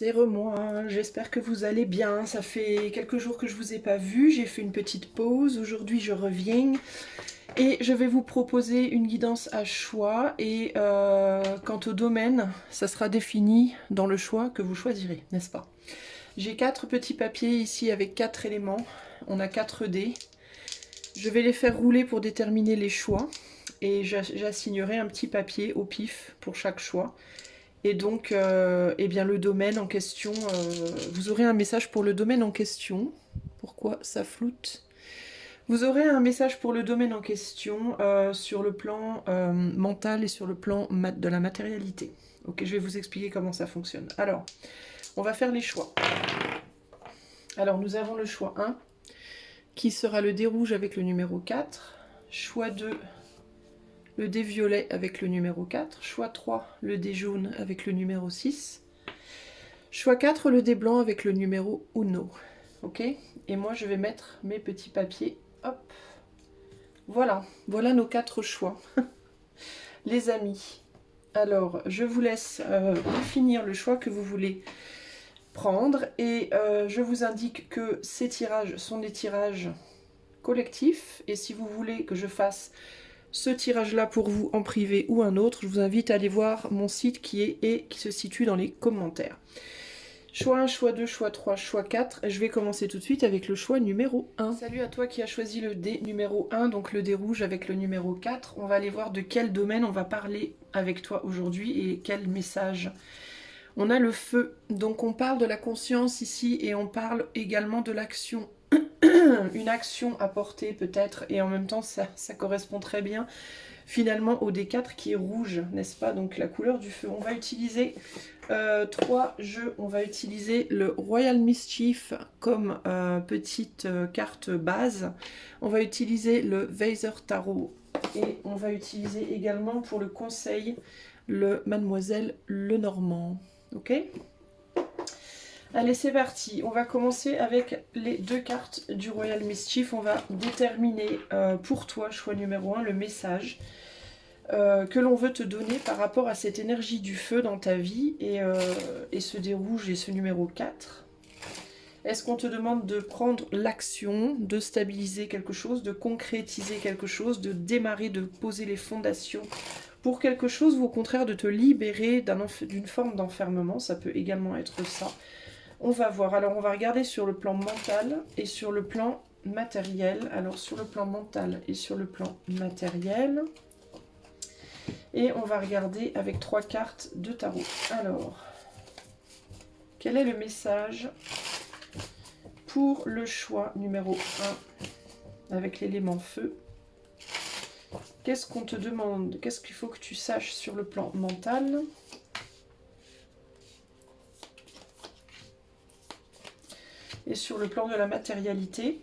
C'est moi, j'espère que vous allez bien. Ça fait quelques jours que je vous ai pas vu, j'ai fait une petite pause. Aujourd'hui je reviens et je vais vous proposer une guidance à choix. Et quant au domaine, ça sera défini dans le choix que vous choisirez, n'est-ce pas? J'ai 4 petits papiers ici avec 4 éléments. On a 4 dés. Je vais les faire rouler pour déterminer les choix. Et j'assignerai un petit papier au pif pour chaque choix. Et donc, eh bien, le domaine en question, vous aurez un message pour le domaine en question. Pourquoi ça floute? Vous aurez un message pour le domaine en question sur le plan mental et sur le plan de la matérialité. Ok, je vais vous expliquer comment ça fonctionne. Alors, on va faire les choix. Alors, nous avons le choix 1, qui sera le dé rouge avec le numéro 4. Choix 2, le dé violet avec le numéro 4. Choix 3, le dé jaune avec le numéro 6. Choix 4, le dé blanc avec le numéro 1. Ok? Et moi, je vais mettre mes petits papiers. Hop. Voilà. Voilà nos 4 choix. Les amis. Alors, je vous laisse définir le choix que vous voulez prendre. Et je vous indique que ces tirages sont des tirages collectifs. Et si vous voulez que je fasse ce tirage-là pour vous en privé ou un autre, je vous invite à aller voir mon site qui se situe dans les commentaires. Choix 1, choix 2, choix 3, choix 4. Je vais commencer tout de suite avec le choix numéro 1. Salut à toi qui as choisi le dé numéro 1, donc le dé rouge avec le numéro 4. On va aller voir de quel domaine on va parler avec toi aujourd'hui et quel message. On a le feu, donc on parle de la conscience ici et on parle également de l'action. Une action à porter peut-être, et en même temps ça correspond très bien finalement au D4 qui est rouge, n'est-ce pas? Donc la couleur du feu. On va utiliser 3 jeux. On va utiliser le Royal Mischief comme petite carte base. On va utiliser le Weiser Tarot. Et on va utiliser également pour le conseil le Mademoiselle Lenormand. Ok? Allez, c'est parti. On va commencer avec les 2 cartes du Royal Mischief. On va déterminer pour toi, choix numéro 1, le message que l'on veut te donner par rapport à cette énergie du feu dans ta vie et ce dé rouge et ce numéro 4. Est-ce qu'on te demande de prendre l'action, de stabiliser quelque chose, de concrétiser quelque chose, de démarrer, de poser les fondations pour quelque chose, ou au contraire de te libérer d'une forme d'enfermement? Ça peut également être ça. On va voir. Alors, on va regarder sur le plan mental et sur le plan matériel. Alors, sur le plan mental et sur le plan matériel. Et on va regarder avec 3 cartes de tarot. Alors, quel est le message pour le choix numéro 1 avec l'élément feu? Qu'est-ce qu'on te demande? Qu'est-ce qu'il faut que tu saches sur le plan mental? Et sur le plan de la matérialité.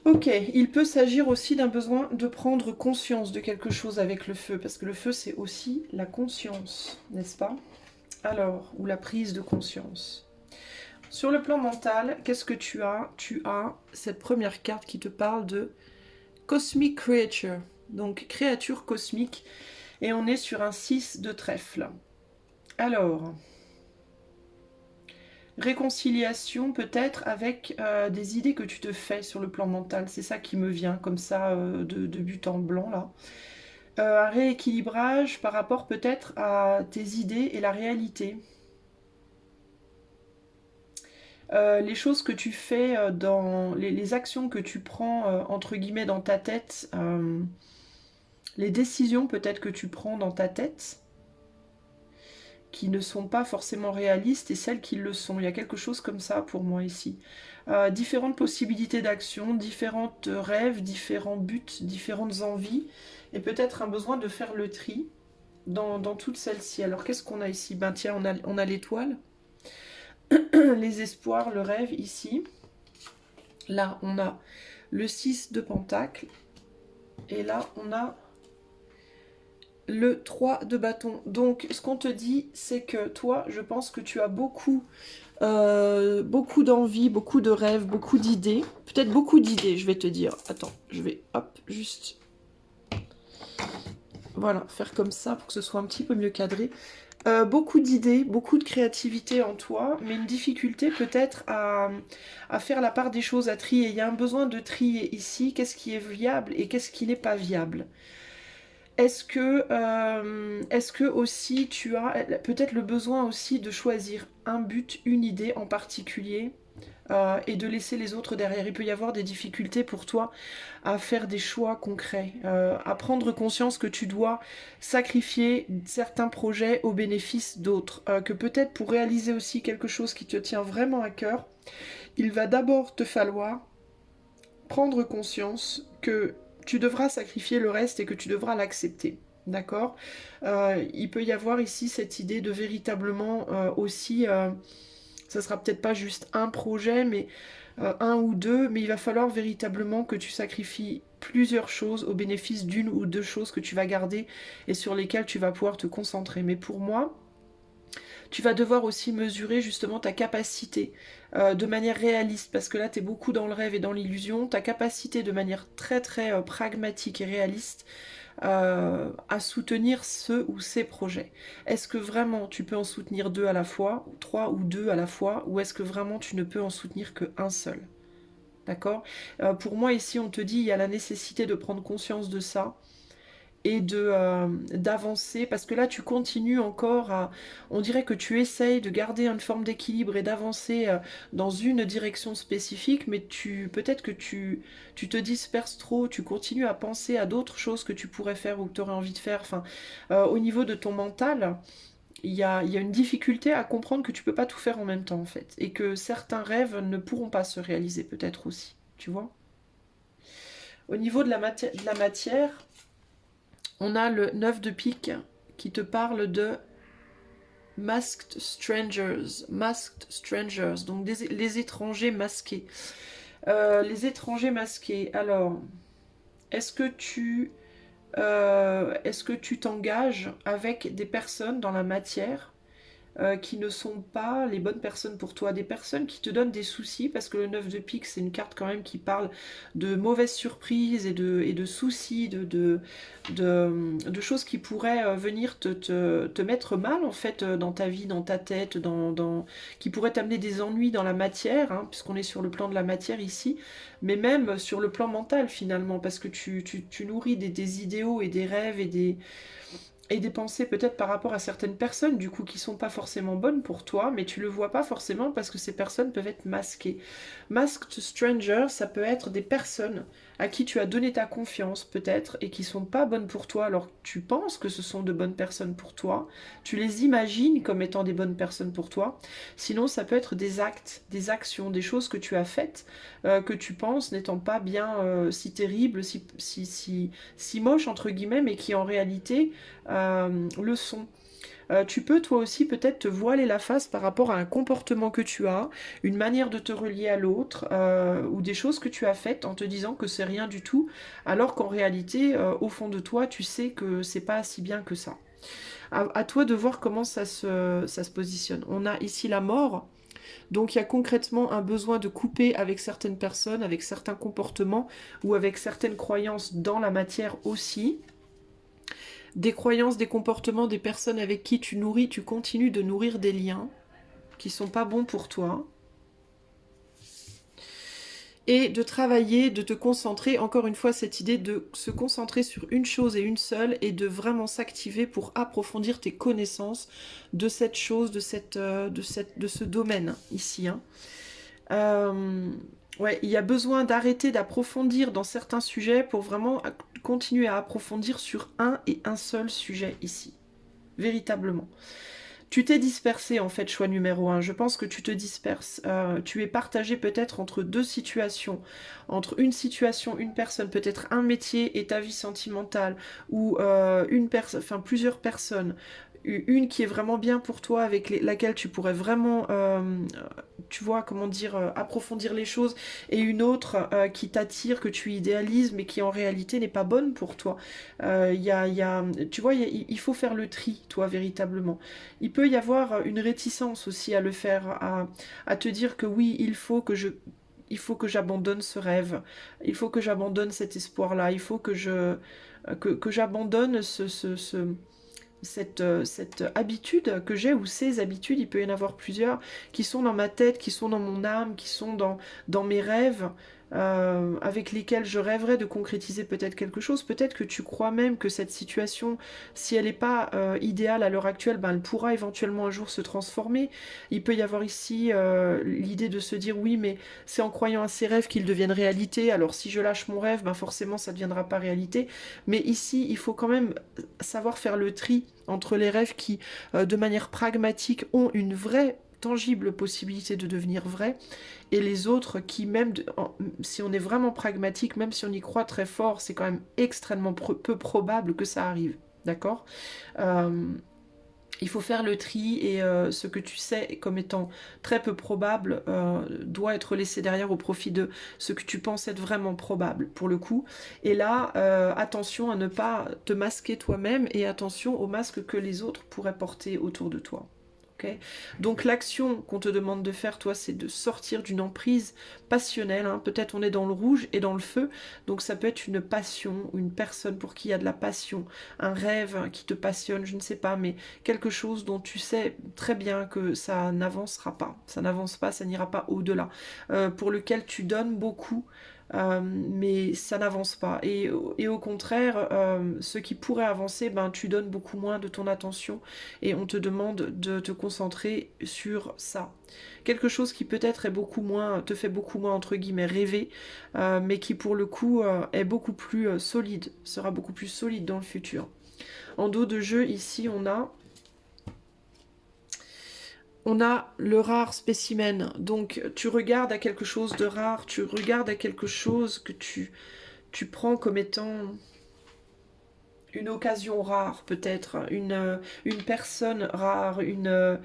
Ok, il peut s'agir aussi d'un besoin de prendre conscience de quelque chose avec le feu, parce que le feu c'est aussi la conscience, n'est-ce pas? Alors, ou la prise de conscience. Sur le plan mental, qu'est-ce que tu as? Tu as cette première carte qui te parle de Cosmic Creature, donc créature cosmique. Et on est sur un 6 de trèfle. Alors, réconciliation peut-être avec des idées que tu te fais sur le plan mental. C'est ça qui me vient comme ça de but en blanc là. Un rééquilibrage par rapport peut-être à tes idées et la réalité. Les choses que tu fais dans les actions que tu prends entre guillemets dans ta tête, les décisions peut-être que tu prends dans ta tête qui ne sont pas forcément réalistes et celles qui le sont. Il y a quelque chose comme ça pour moi ici. Différentes possibilités d'action, différents rêves, différents buts, différentes envies et peut-être un besoin de faire le tri dans toutes celles-ci. Alors qu'est-ce qu'on a ici? Ben tiens, on a l'étoile, les espoirs, le rêve ici. Là, on a le 6 de Pentacle et là, on a le 3 de bâton. Donc ce qu'on te dit, c'est que toi, je pense que tu as beaucoup d'envie, beaucoup de rêves, beaucoup d'idées. Peut-être beaucoup d'idées, je vais te dire. Attends, je vais, hop, juste Voilà, faire comme ça pour que ce soit un petit peu mieux cadré. Beaucoup d'idées, beaucoup de créativité en toi, mais une difficulté peut-être à faire la part des choses, à trier. Il y a un besoin de trier ici, qu'est-ce qui est viable et qu'est-ce qui n'est pas viable. Est-ce que aussi tu as peut-être le besoin aussi de choisir un but, une idée en particulier et de laisser les autres derrière. Il peut y avoir des difficultés pour toi à faire des choix concrets, à prendre conscience que tu dois sacrifier certains projets au bénéfice d'autres, que peut-être pour réaliser aussi quelque chose qui te tient vraiment à cœur, il va d'abord te falloir prendre conscience que tu devras sacrifier le reste et que tu devras l'accepter. D'accord. Il peut y avoir ici cette idée de véritablement aussi, ça sera peut-être pas juste un projet, mais un ou deux, mais il va falloir véritablement que tu sacrifies plusieurs choses au bénéfice d'une ou deux choses que tu vas garder et sur lesquelles tu vas pouvoir te concentrer. Mais pour moi, tu vas devoir aussi mesurer justement ta capacité de manière réaliste, parce que là tu es beaucoup dans le rêve et dans l'illusion, ta capacité de manière très très pragmatique et réaliste à soutenir ce ou ces projets. Est-ce que vraiment tu peux en soutenir deux à la fois, ou trois ou deux à la fois, ou est-ce que vraiment tu ne peux en soutenir qu'un seul? D'accord. Pour moi ici on te dit il y a la nécessité de prendre conscience de ça et d'avancer, parce que là tu continues encore à, on dirait que tu essayes de garder une forme d'équilibre et d'avancer dans une direction spécifique, mais peut-être que tu te disperses trop, tu continues à penser à d'autres choses que tu pourrais faire ou que tu aurais envie de faire. Enfin, au niveau de ton mental, il y a une difficulté à comprendre que tu peux pas tout faire en même temps en fait, et que certains rêves ne pourront pas se réaliser peut-être aussi, tu vois. Au niveau de la matière, on a le 9 de pique qui te parle de masked strangers, donc les étrangers masqués. Les étrangers masqués, alors, est-ce que tu t'engages avec des personnes dans la matière qui ne sont pas les bonnes personnes pour toi, des personnes qui te donnent des soucis, parce que le 9 de pique, c'est une carte quand même qui parle de mauvaises surprises et de soucis, de choses qui pourraient venir te mettre mal en fait dans ta vie, dans ta tête, qui pourraient t'amener des ennuis dans la matière, hein, puisqu'on est sur le plan de la matière ici, mais même sur le plan mental finalement, parce que tu nourris des idéaux et des rêves et des pensées peut-être par rapport à certaines personnes du coup qui sont pas forcément bonnes pour toi, mais tu le vois pas forcément parce que ces personnes peuvent être masquées. Masked stranger, ça peut être des personnes à qui tu as donné ta confiance peut-être et qui sont pas bonnes pour toi alors que tu penses que ce sont de bonnes personnes pour toi, tu les imagines comme étant des bonnes personnes pour toi. Sinon ça peut être des actes, des actions, des choses que tu as faites que tu penses n'étant pas bien si terribles, si moches entre guillemets, mais qui en réalité le sont. Tu peux toi aussi peut-être te voiler la face par rapport à un comportement que tu as, une manière de te relier à l'autre, ou des choses que tu as faites en te disant que c'est rien du tout, alors qu'en réalité, au fond de toi, tu sais que c'est pas si bien que ça. À toi de voir comment ça se positionne. On a ici la mort, donc il y a concrètement un besoin de couper avec certaines personnes, avec certains comportements, ou avec certaines croyances dans la matière aussi. Des croyances, des comportements, des personnes avec qui tu continues de nourrir des liens qui sont pas bons pour toi. Et de travailler, de te concentrer, encore une fois, cette idée de se concentrer sur une chose et une seule et de vraiment s'activer pour approfondir tes connaissances de cette chose, de ce domaine ici. Hein. Ouais, il y a besoin d'arrêter d'approfondir dans certains sujets pour vraiment continuer à approfondir sur un et un seul sujet ici. Véritablement. Tu t'es dispersé en fait, choix numéro un. Je pense que tu te disperses. Tu es partagé peut-être entre deux situations. Entre une situation, une personne, peut-être un métier et ta vie sentimentale. Ou plusieurs personnes. Une qui est vraiment bien pour toi, avec laquelle tu pourrais vraiment, tu vois, comment dire, approfondir les choses. Et une autre qui t'attire, que tu idéalises, mais qui en réalité n'est pas bonne pour toi. Tu vois, il faut faire le tri, toi, véritablement. Il peut y avoir une réticence aussi à le faire, à te dire que oui, il faut que j'abandonne ce rêve, il faut que j'abandonne cet espoir-là, il faut que que j'abandonne cette habitude que j'ai, ou ces habitudes, il peut y en avoir plusieurs, qui sont dans ma tête, qui sont dans mon âme, qui sont dans mes rêves, avec lesquels je rêverais de concrétiser peut-être quelque chose. Peut-être que tu crois même que cette situation, si elle n'est pas idéale à l'heure actuelle, ben, elle pourra éventuellement un jour se transformer. Il peut y avoir ici l'idée de se dire oui, mais c'est en croyant à ces rêves qu'ils deviennent réalité, alors si je lâche mon rêve, ben forcément ça ne deviendra pas réalité. Mais ici, il faut quand même savoir faire le tri entre les rêves qui, de manière pragmatique, ont une vraie tangible possibilité de devenir vrais, et les autres qui, même si on est vraiment pragmatique, même si on y croit très fort, c'est quand même extrêmement peu probable que ça arrive. D'accord. Il faut faire le tri, et ce que tu sais comme étant très peu probable doit être laissé derrière au profit de ce que tu penses être vraiment probable pour le coup. Et là, attention à ne pas te masquer toi-même, et attention aux masques que les autres pourraient porter autour de toi. Okay. Donc l'action qu'on te demande de faire, toi, c'est de sortir d'une emprise passionnelle. Hein. Peut-être on est dans le rouge et dans le feu, donc ça peut être une passion, ou une personne pour qui il y a de la passion, un rêve qui te passionne, je ne sais pas, mais quelque chose dont tu sais très bien que ça n'avancera pas, ça n'avance pas, ça n'ira pas au-delà, pour lequel tu donnes beaucoup, mais ça n'avance pas. Et au contraire, ce qui pourrait avancer, ben, tu donnes beaucoup moins de ton attention, et on te demande de te concentrer sur ça. Quelque chose qui peut-être est beaucoup moins, te fait beaucoup moins entre guillemets rêver, mais qui pour le coup est beaucoup plus solide, sera beaucoup plus solide dans le futur. En dos de jeu, ici, on a le rare spécimen. Donc, tu regardes à quelque chose de rare, tu regardes à quelque chose que tu prends comme étant une occasion rare, peut-être, une personne rare, une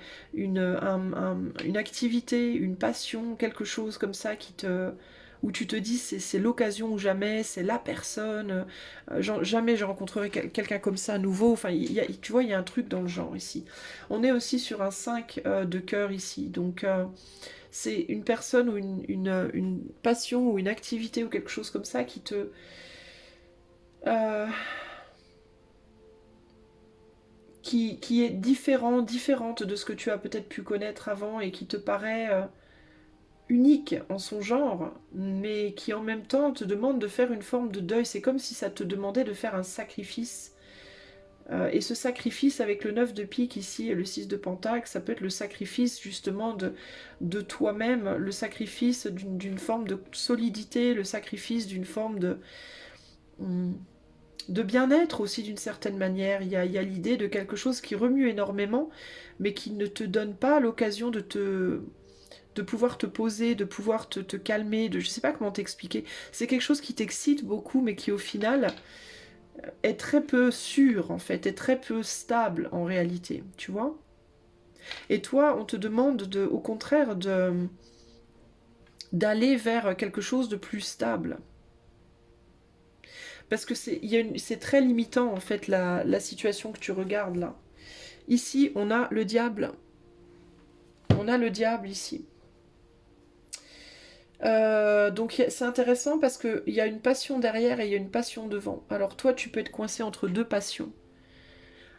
activité, une passion, quelque chose comme ça où tu te dis c'est l'occasion ou jamais, c'est la personne, jamais je rencontrerai quelqu'un comme ça à nouveau. Enfin, tu vois, il y a un truc dans le genre ici. On est aussi sur un 5 de cœur ici, donc c'est une personne ou une passion ou une activité ou quelque chose comme ça qui te... euh, qui est différente de ce que tu as peut-être pu connaître avant, et qui te paraît unique en son genre, mais qui en même temps te demande de faire une forme de deuil. C'est comme si ça te demandait de faire un sacrifice. Et ce sacrifice avec le 9 de pique ici et le 6 de pentacle, ça peut être le sacrifice justement de toi-même, le sacrifice d'une forme de solidité, le sacrifice d'une forme de bien-être aussi d'une certaine manière. Il y a l'idée de quelque chose qui remue énormément, mais qui ne te donne pas l'occasion de pouvoir te poser, de pouvoir te calmer, je sais pas comment t'expliquer. C'est quelque chose qui t'excite beaucoup, mais qui au final est très peu sûr en fait, est très peu stable en réalité, tu vois. Et toi, on te demande au contraire d'aller vers quelque chose de plus stable. Parce que c'est très limitant en fait la situation que tu regardes là. Ici, on a le diable. On a le diable ici. Donc c'est intéressant parce qu'il y a une passion derrière et il y a une passion devant. Alors toi, tu peux être coincé entre deux passions.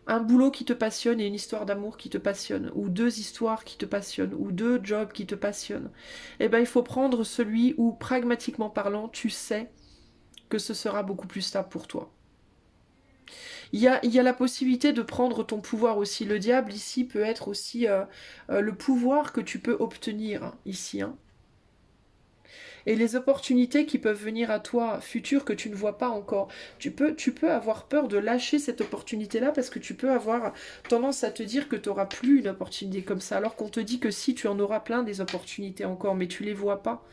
Un boulot qui te passionne et une histoire d'amour qui te passionne, ou deux histoires qui te passionnent, ou deux jobs qui te passionnent. Eh bien, il faut prendre celui où, pragmatiquement parlant, tu sais que ce sera beaucoup plus stable pour toi. Il y a la possibilité de prendre ton pouvoir aussi. Le diable ici peut être aussi le pouvoir que tu peux obtenir ici. Hein. Et les opportunités qui peuvent venir à toi, futures, que tu ne vois pas encore. Tu peux avoir peur de lâcher cette opportunité-là parce que tu peux avoir tendance à te dire que tu n'auras plus une opportunité comme ça, alors qu'on te dit que si, tu en auras plein des opportunités encore, mais tu les vois pas.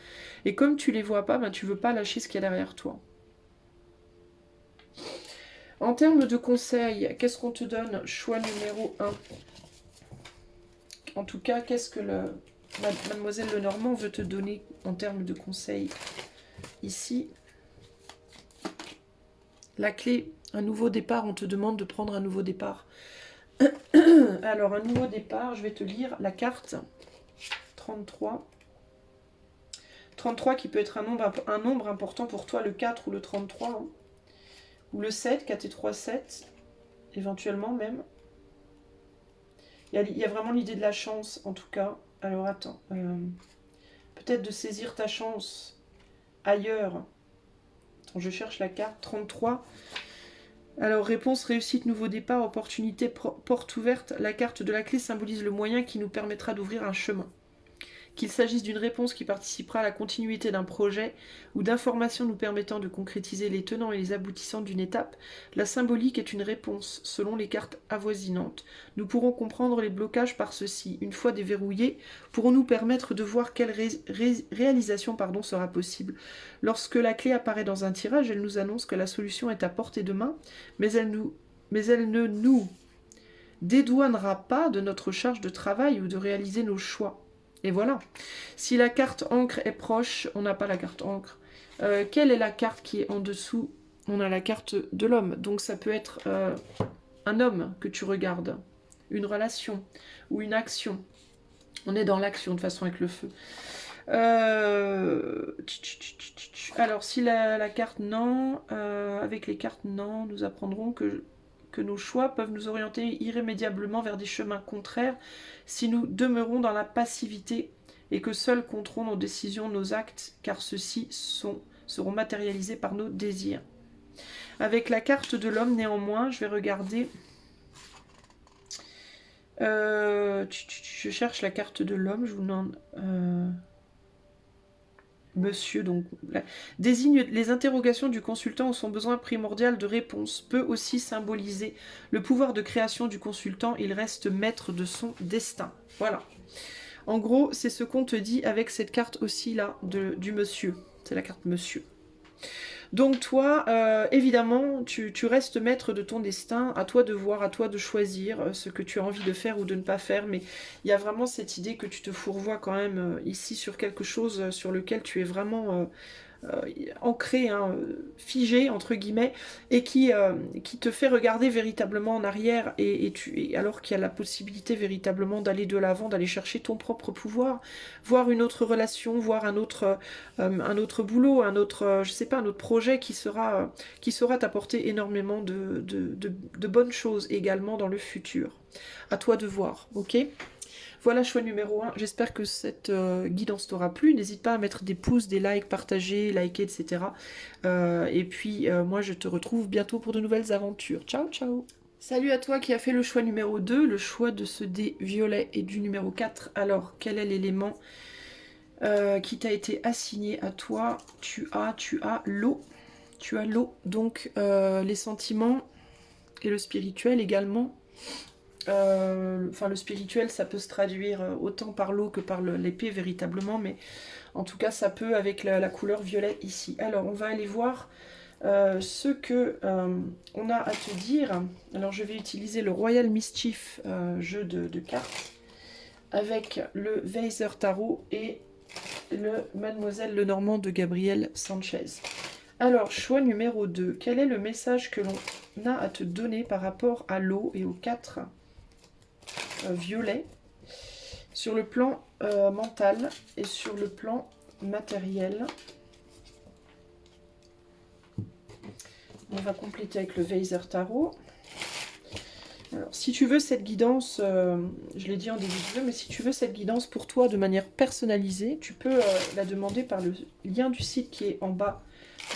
Et comme tu les vois pas, ben, tu veux pas lâcher ce qu'il y a derrière toi. En termes de conseils, qu'est-ce qu'on te donne? Choix numéro 1. En tout cas, qu'est-ce que Mademoiselle Lenormand veut te donner en termes de conseils ici? La clé, un nouveau départ, on te demande de prendre un nouveau départ. Alors, un nouveau départ, je vais te lire la carte 33. 33 qui peut être un nombre important pour toi, le 4 ou le 33. Hein. Ou le 7, 4 et 3, 7. Éventuellement même. Il y a vraiment l'idée de la chance, en tout cas. Alors, attends. Peut-être de saisir ta chance ailleurs. Attends, je cherche la carte. 33. Alors, réponse, réussite, nouveau départ, opportunité, porte ouverte. La carte de la clé symbolise le moyen qui nous permettra d'ouvrir un chemin. Qu'il s'agisse d'une réponse qui participera à la continuité d'un projet ou d'informations nous permettant de concrétiser les tenants et les aboutissants d'une étape, la symbolique est une réponse selon les cartes avoisinantes. Nous pourrons comprendre les blocages par ceci. Une fois déverrouillés, pourront-nous permettre de voir quelle réalisation sera possible. Lorsque la clé apparaît dans un tirage, elle nous annonce que la solution est à portée de main, mais elle ne nous dédouanera pas de notre charge de travail ou de réaliser nos choix. Et voilà. Si la carte encre est proche, on n'a pas la carte encre. Quelle est la carte qui est en dessous? On a la carte de l'homme. Donc ça peut être un homme que tu regardes, une relation ou une action. On est dans l'action de toute façon avec le feu. Alors si la carte non, avec les cartes non, nous apprendrons que nos choix peuvent nous orienter irrémédiablement vers des chemins contraires si nous demeurons dans la passivité et que seuls compteront nos décisions, nos actes, car ceux-ci seront matérialisés par nos désirs. Avec la carte de l'homme, néanmoins, je vais regarder... je cherche la carte de l'homme, je vous demande... Monsieur, donc, désigne les interrogations du consultant ou son besoin primordial de réponse, peut aussi symboliser le pouvoir de création du consultant, il reste maître de son destin. Voilà. En gros, c'est ce qu'on te dit avec cette carte aussi là, du monsieur. C'est la carte monsieur. Donc toi, évidemment, tu restes maître de ton destin, à toi de voir, à toi de choisir ce que tu as envie de faire ou de ne pas faire, mais il y a vraiment cette idée que tu te fourvoies quand même ici sur quelque chose sur lequel tu es vraiment ancré, hein, figé entre guillemets, et qui te fait regarder véritablement en arrière, et alors qu'il y a la possibilité véritablement d'aller de l'avant, d'aller chercher ton propre pouvoir, voir une autre relation, voir un autre boulot, un autre, je sais pas, un autre projet qui saura t'apporter énormément de bonnes choses également dans le futur. À toi de voir, ok ? Voilà, choix numéro 1. J'espère que cette guidance t'aura plu. N'hésite pas à mettre des pouces, des likes, partager, liker, etc. Et puis, moi, je te retrouve bientôt pour de nouvelles aventures. Ciao, ciao. Salut à toi qui as fait le choix numéro 2, le choix de ce dé violet et du numéro 4. Alors, quel est l'élément qui t'a été assigné à toi? Tu as l'eau. Tu as l'eau, donc les sentiments et le spirituel également. Enfin, le spirituel, ça peut se traduire autant par l'eau que par l'épée véritablement, mais en tout cas, ça peut avec la couleur violet ici. Alors, on va aller voir ce que on a à te dire. Alors, je vais utiliser le Royal Mischief jeu de cartes avec le Weiser Tarot et le Mademoiselle Lenormand de Gabriel Sanchez. Alors, choix numéro 2. Quel est le message que l'on a à te donner par rapport à l'eau et aux 4 violet sur le plan mental et sur le plan matériel? On va compléter avec le Weiser Tarot. Alors, si tu veux cette guidance, je l'ai dit en début de vidéo, mais si tu veux cette guidance pour toi de manière personnalisée, tu peux la demander par le lien du site qui est en bas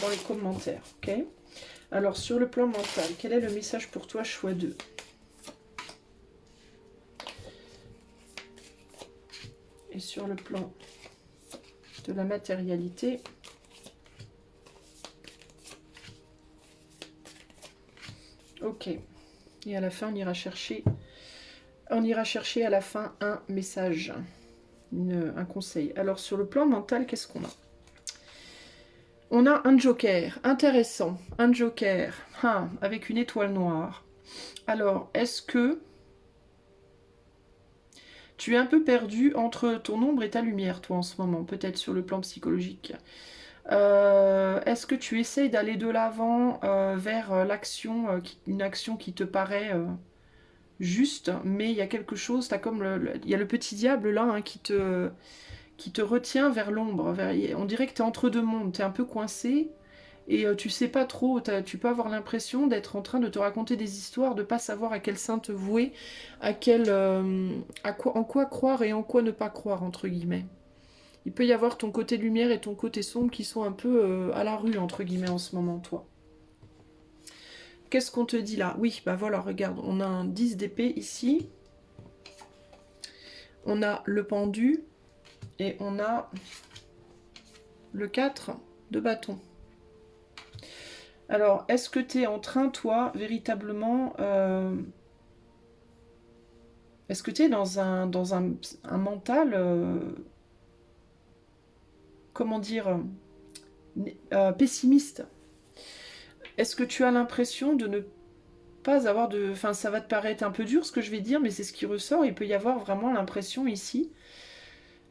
dans les commentaires. Ok ? Alors, sur le plan mental, quel est le message pour toi, choix 2? Et sur le plan de la matérialité, ok. Et à la fin, on ira chercher à la fin un message, un conseil. Alors sur le plan mental, qu'est-ce qu'on a? On a un joker, intéressant, un joker, avec une étoile noire. Alors, est-ce que tu es un peu perdu entre ton ombre et ta lumière, toi, en ce moment, peut-être sur le plan psychologique? Est-ce que tu essayes d'aller de l'avant vers l'action, une action qui te paraît juste, mais il y a quelque chose, t'as comme il y a le petit diable là qui qui te retient vers l'ombre. On dirait que tu es entre deux mondes, tu es un peu coincé. Et tu sais pas trop, tu peux avoir l'impression d'être en train de te raconter des histoires, de pas savoir à quel saint te vouer, en quoi croire et en quoi ne pas croire, entre guillemets. Il peut y avoir ton côté lumière et ton côté sombre qui sont un peu à la rue, entre guillemets, en ce moment, toi. Qu'est-ce qu'on te dit là? Oui, bah voilà, regarde, on a un 10 d'épée ici. On a le pendu et on a le 4 de bâton. Alors, est-ce que tu es en train, toi, véritablement... est-ce que tu es dans un mental... comment dire pessimiste? Est-ce que tu as l'impression de ne pas avoir de... Enfin, ça va te paraître un peu dur ce que je vais dire, mais c'est ce qui ressort. Il peut y avoir vraiment l'impression ici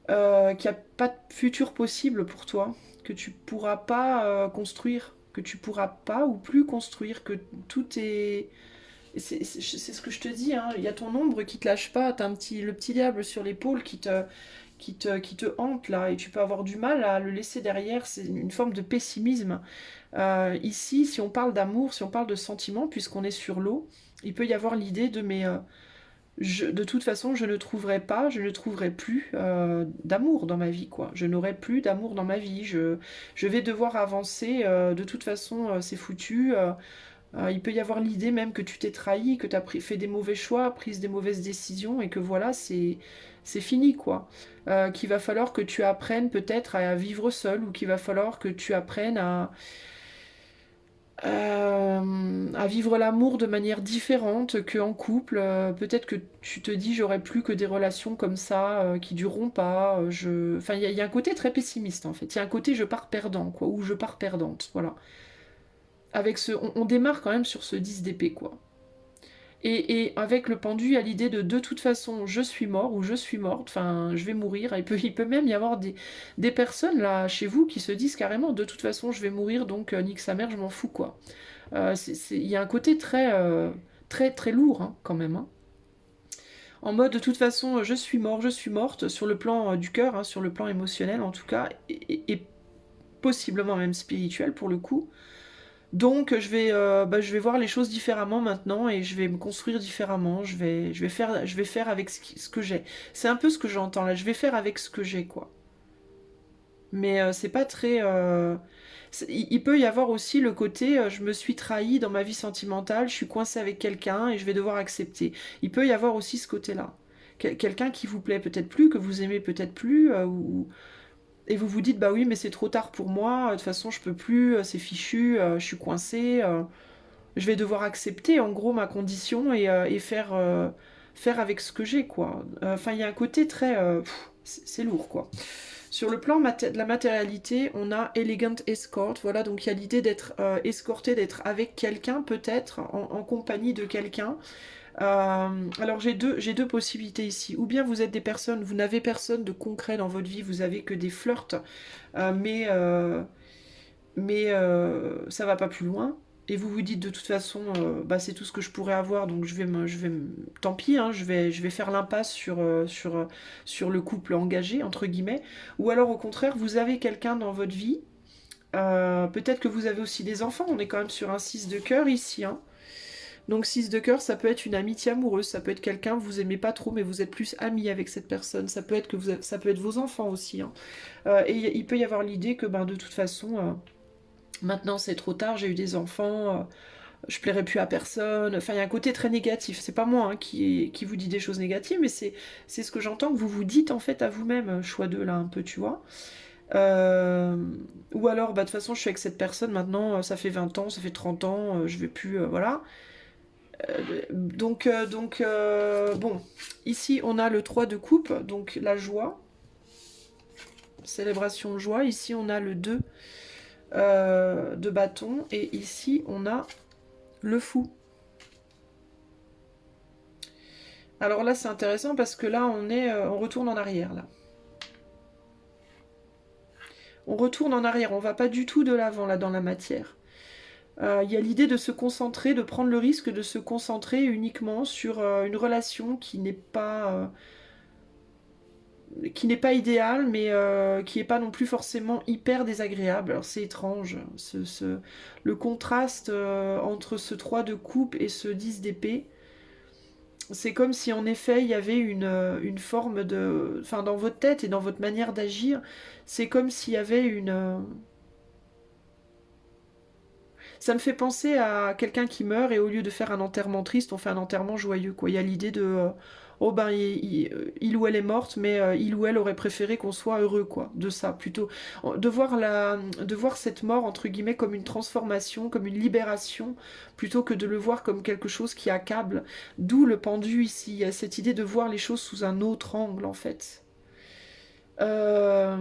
qu'il n'y a pas de futur possible pour toi, que tu pourras pas construire, que tu pourras pas ou plus construire, que tout est... C'est ce que je te dis, hein. Il y a ton ombre qui te lâche pas, t'as le petit diable sur l'épaule qui te hante là, et tu peux avoir du mal à le laisser derrière, c'est une forme de pessimisme. Ici, si on parle d'amour, si on parle de sentiments, puisqu'on est sur l'eau, il peut y avoir l'idée de de toute façon, je ne trouverai pas, je ne trouverai plus d'amour dans ma vie, quoi. Je n'aurai plus d'amour dans ma vie. Je vais devoir avancer. De toute façon, c'est foutu. Il peut y avoir l'idée même que tu t'es trahi, que tu as fait des mauvais choix, pris des mauvaises décisions et que voilà, c'est fini, quoi. Qu'il va falloir que tu apprennes peut-être à vivre seul ou qu'il va falloir que tu apprennes à vivre l'amour de manière différente qu'en couple. Peut-être que tu te dis j'aurai plus que des relations comme ça qui dureront pas. Enfin, il y a un côté très pessimiste en fait. Il y a un côté je pars perdant quoi, ou je pars perdante. Voilà. Avec on démarre quand même sur ce 10 d'épée quoi. Et avec le pendu, il y a l'idée de toute façon, je suis mort ou je suis morte, enfin, je vais mourir. Il peut même y avoir des personnes là chez vous qui se disent carrément, de toute façon, je vais mourir, donc nique sa mère, je m'en fous quoi. Il y a un côté très lourd hein, quand même. Hein. En mode de toute façon, je suis mort, je suis morte, sur le plan du cœur, hein, sur le plan émotionnel en tout cas, et possiblement même spirituel pour le coup. Donc je vais voir les choses différemment maintenant et je vais me construire différemment. Je vais faire avec ce que j'ai. C'est un peu ce que j'entends là. Je vais faire avec ce que j'ai quoi. Mais c'est pas très. Il peut y avoir aussi le côté je me suis trahi dans ma vie sentimentale, je suis coincée avec quelqu'un et je vais devoir accepter. Il peut y avoir aussi ce côté-là. Quelqu'un qui vous plaît peut-être plus, que vous aimez peut-être plus, et vous vous dites bah oui mais c'est trop tard pour moi, de toute façon je peux plus, c'est fichu, je suis coincée, je vais devoir accepter en gros ma condition et faire avec ce que j'ai quoi. Enfin il y a un côté très... c'est lourd quoi. Sur le plan de la matérialité, on a Elegant Escort. Voilà, donc il y a l'idée d'être escorté, d'être avec quelqu'un, peut-être, en compagnie de quelqu'un. Alors j'ai deux possibilités ici. Ou bien vous êtes des personnes, vous n'avez personne de concret dans votre vie, vous avez que des flirts, mais ça va pas plus loin. Et vous vous dites de toute façon, bah, c'est tout ce que je pourrais avoir, donc tant pis, hein, je vais faire l'impasse sur le couple engagé, entre guillemets. Ou alors au contraire, vous avez quelqu'un dans votre vie, peut-être que vous avez aussi des enfants, on est quand même sur un 6 de cœur ici. Hein. Donc 6 de cœur, ça peut être une amitié amoureuse, ça peut être quelqu'un que vous aimez pas trop, mais vous êtes plus ami avec cette personne, ça peut être, ça peut être vos enfants aussi. Hein. Et il peut y avoir l'idée que ben, de toute façon... maintenant c'est trop tard, j'ai eu des enfants, je plairai plus à personne. Enfin, il y a un côté très négatif. C'est pas moi hein, qui vous dit des choses négatives, mais c'est ce que j'entends que vous vous dites en fait à vous-même, choix 2 là un peu, tu vois. Euh, ou alors, bah, de toute façon, je suis avec cette personne maintenant, ça fait 20 ans, ça fait 30 ans, je vais plus. Voilà. Bon. Ici, on a le 3 de coupe, donc la joie, célébration de joie. Ici, on a le 2 de bâton, et ici, on a le fou. Alors là, c'est intéressant parce que là, on retourne en arrière, là. On retourne en arrière, on va pas du tout de l'avant, là, dans la matière. Il y a l'idée de se concentrer, de prendre le risque de se concentrer uniquement sur une relation qui n'est pas... qui n'est pas idéal, mais qui n'est pas non plus forcément hyper désagréable. Alors c'est étrange, le contraste entre ce 3 de coupe et ce 10 d'épée. C'est comme si en effet il y avait une forme de... Enfin dans votre tête et dans votre manière d'agir, c'est comme s'il y avait une... Ça me fait penser à quelqu'un qui meurt et au lieu de faire un enterrement triste, on fait un enterrement joyeux, quoi. Il y a l'idée de... oh ben, il ou elle est morte, mais il ou elle aurait préféré qu'on soit heureux, quoi. De ça, plutôt. De voir cette mort, entre guillemets, comme une transformation, comme une libération, plutôt que de le voir comme quelque chose qui accable. D'où le pendu ici. Il y a cette idée de voir les choses sous un autre angle, en fait. Euh...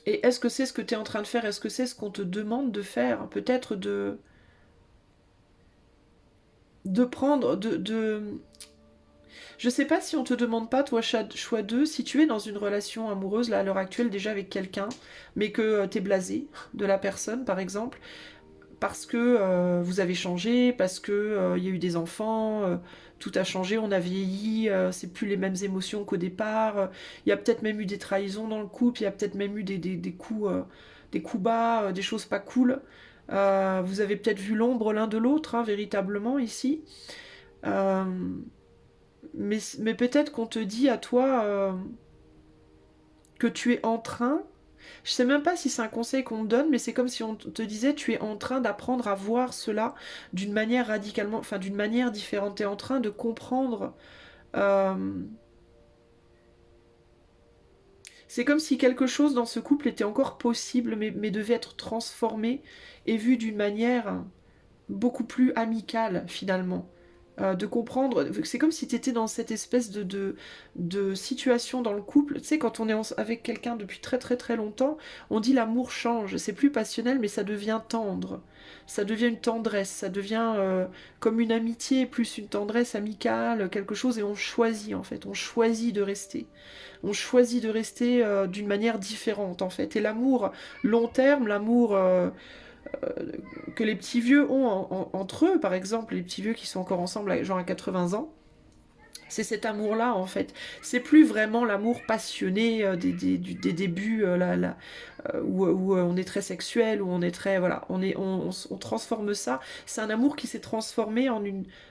Et est-ce que c'est ce que tu es en train de faire? Est-ce que c'est ce qu'on te demande de faire? Peut-être de prendre, Je sais pas si on te demande pas, toi, choix 2, si tu es dans une relation amoureuse, là, à l'heure actuelle, déjà avec quelqu'un, mais que t'es blasé de la personne, par exemple, parce que vous avez changé, parce que il y a eu des enfants, tout a changé, on a vieilli, c'est plus les mêmes émotions qu'au départ, il y a peut-être même eu des trahisons dans le couple, il y a peut-être même eu des coups bas, des choses pas cool. Vous avez peut-être vu l'ombre l'un de l'autre, hein, véritablement, ici. Euh, mais peut-être qu'on te dit à toi que tu es en train... Je sais même pas si c'est un conseil qu'on te donne, mais c'est comme si on te disait tu es en train d'apprendre à voir cela d'une manière radicalement, enfin d'une manière différente. Tu es en train de comprendre. euh, C'est comme si quelque chose dans ce couple était encore possible, mais devait être transformé et vu d'une manière beaucoup plus amicale finalement. De comprendre, c'est comme si tu étais dans cette espèce de situation dans le couple. Tu sais, quand on est avec quelqu'un depuis très très très longtemps, on dit l'amour change. C'est plus passionnel, mais ça devient tendre. Ça devient une tendresse, ça devient comme une amitié, plus une tendresse amicale, quelque chose, et on choisit en fait, on choisit de rester. On choisit de rester d'une manière différente en fait. Et l'amour long terme, l'amour que les petits vieux ont entre eux, par exemple, les petits vieux qui sont encore ensemble, genre à 80 ans, c'est cet amour-là, en fait. C'est plus vraiment l'amour passionné des débuts, où on est très sexuel, où on est très... Voilà, on transforme ça. C'est un amour qui s'est transformé en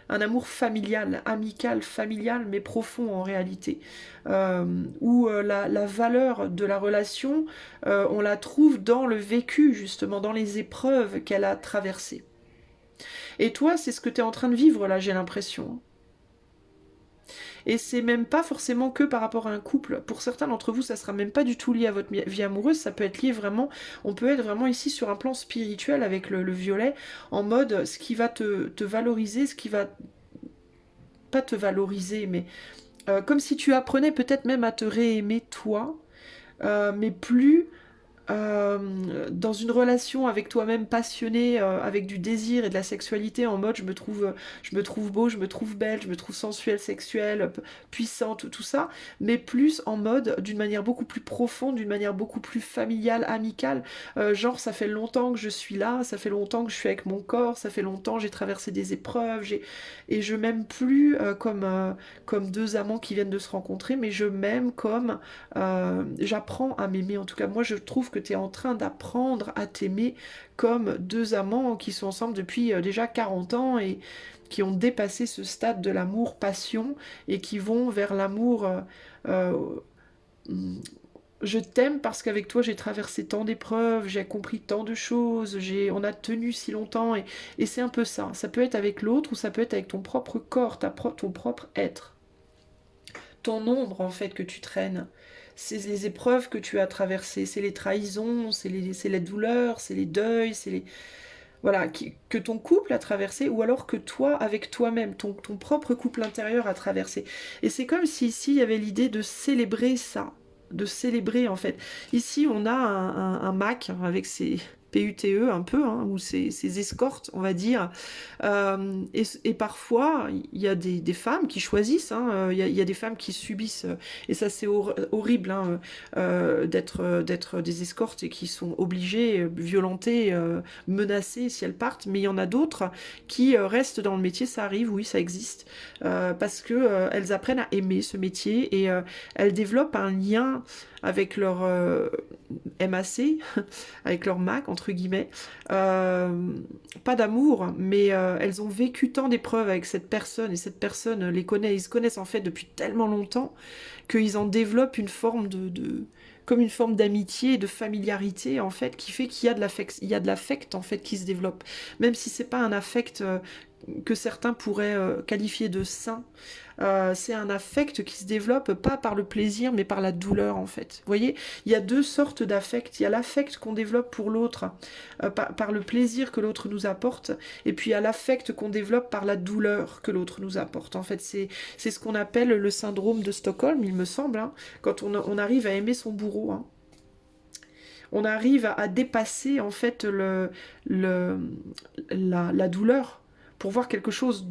un amour familial, amical, familial, mais profond en réalité. Où la valeur de la relation, on la trouve dans le vécu, justement, dans les épreuves qu'elle a traversées. Et toi, c'est ce que tu es en train de vivre, là, j'ai l'impression. Et c'est même pas forcément que par rapport à un couple. Pour certains d'entre vous, ça sera même pas du tout lié à votre vie amoureuse, ça peut être lié vraiment, on peut être vraiment ici sur un plan spirituel avec le violet, en mode ce qui va te valoriser, ce qui va pas te valoriser, mais comme si tu apprenais peut-être même à te réaimer toi, mais plus dans une relation avec toi-même passionnée, avec du désir et de la sexualité en mode je me trouve beau, je me trouve belle, je me trouve sensuelle, sexuelle, puissante, tout ça, mais plus en mode d'une manière beaucoup plus profonde, d'une manière beaucoup plus familiale, amicale, genre ça fait longtemps que je suis là, ça fait longtemps que je suis avec mon corps, ça fait longtemps que j'ai traversé des épreuves, et je m'aime plus comme deux amants qui viennent de se rencontrer, mais je m'aime comme j'apprends à m'aimer. En tout cas, moi je trouve que tu es en train d'apprendre à t'aimer comme deux amants qui sont ensemble depuis déjà 40 ans et qui ont dépassé ce stade de l'amour-passion et qui vont vers l'amour. Euh, je t'aime parce qu'avec toi j'ai traversé tant d'épreuves, j'ai compris tant de choses, on a tenu si longtemps et c'est un peu ça. Ça peut être avec l'autre ou ça peut être avec ton propre corps, ton propre être. Ton ombre en fait que tu traînes. C'est les épreuves que tu as traversées, c'est les trahisons, c'est les douleurs, c'est les deuils, c'est les... Voilà, que ton couple a traversé, ou alors que toi, avec toi-même, ton propre couple intérieur a traversé. Et c'est comme si ici, il y avait l'idée de célébrer ça, de célébrer en fait. Ici, on a un Mac avec PUTE un peu, hein, ou ces escortes, on va dire. Et parfois, il y a des femmes qui choisissent, hein, il y a des femmes qui subissent, et ça c'est horrible, hein, d'être des escortes et qui sont obligées, violentées, menacées si elles partent, mais il y en a d'autres qui restent dans le métier, ça arrive, oui, ça existe, parce que elles apprennent à aimer ce métier et elles développent un lien avec leur MAC, avec leur Mac, entre guillemets. Pas d'amour, mais elles ont vécu tant d'épreuves avec cette personne, et cette personne les connaît, ils se connaissent en fait depuis tellement longtemps, qu'ils en développent une forme comme une forme d'amitié et de familiarité, en fait, qui fait qu'il y a de l'affect, en fait, qui se développe. Même si c'est pas un affect que certains pourraient qualifier de sain, c'est un affect qui se développe pas par le plaisir, mais par la douleur, en fait. Vous voyez, il y a deux sortes d'affect. Il y a l'affect qu'on développe pour l'autre, par le plaisir que l'autre nous apporte, et puis il y a l'affect qu'on développe par la douleur que l'autre nous apporte. En fait, c'est ce qu'on appelle le syndrome de Stockholm, il me semble, hein, quand on arrive à aimer son bourreau, hein. On arrive à dépasser, en fait, la douleur pour voir quelque chose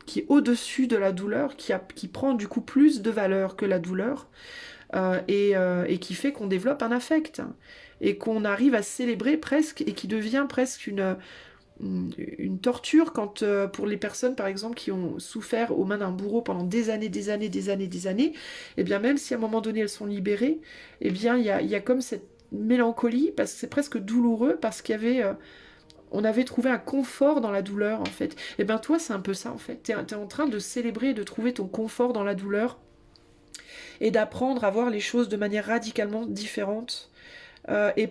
qui est au-dessus de la douleur, qui prend du coup plus de valeur que la douleur, et qui fait qu'on développe un affect, et qu'on arrive à célébrer presque, et qui devient presque une torture quand, pour les personnes par exemple qui ont souffert aux mains d'un bourreau pendant des années, des années, des années, des années, et bien même si à un moment donné elles sont libérées, et bien il y a comme cette mélancolie, parce que c'est presque douloureux, parce qu'il y avait... on avait trouvé un confort dans la douleur, en fait. Et ben toi, c'est un peu ça, en fait. T'es en train de célébrer, de trouver ton confort dans la douleur, et d'apprendre à voir les choses de manière radicalement différente. Et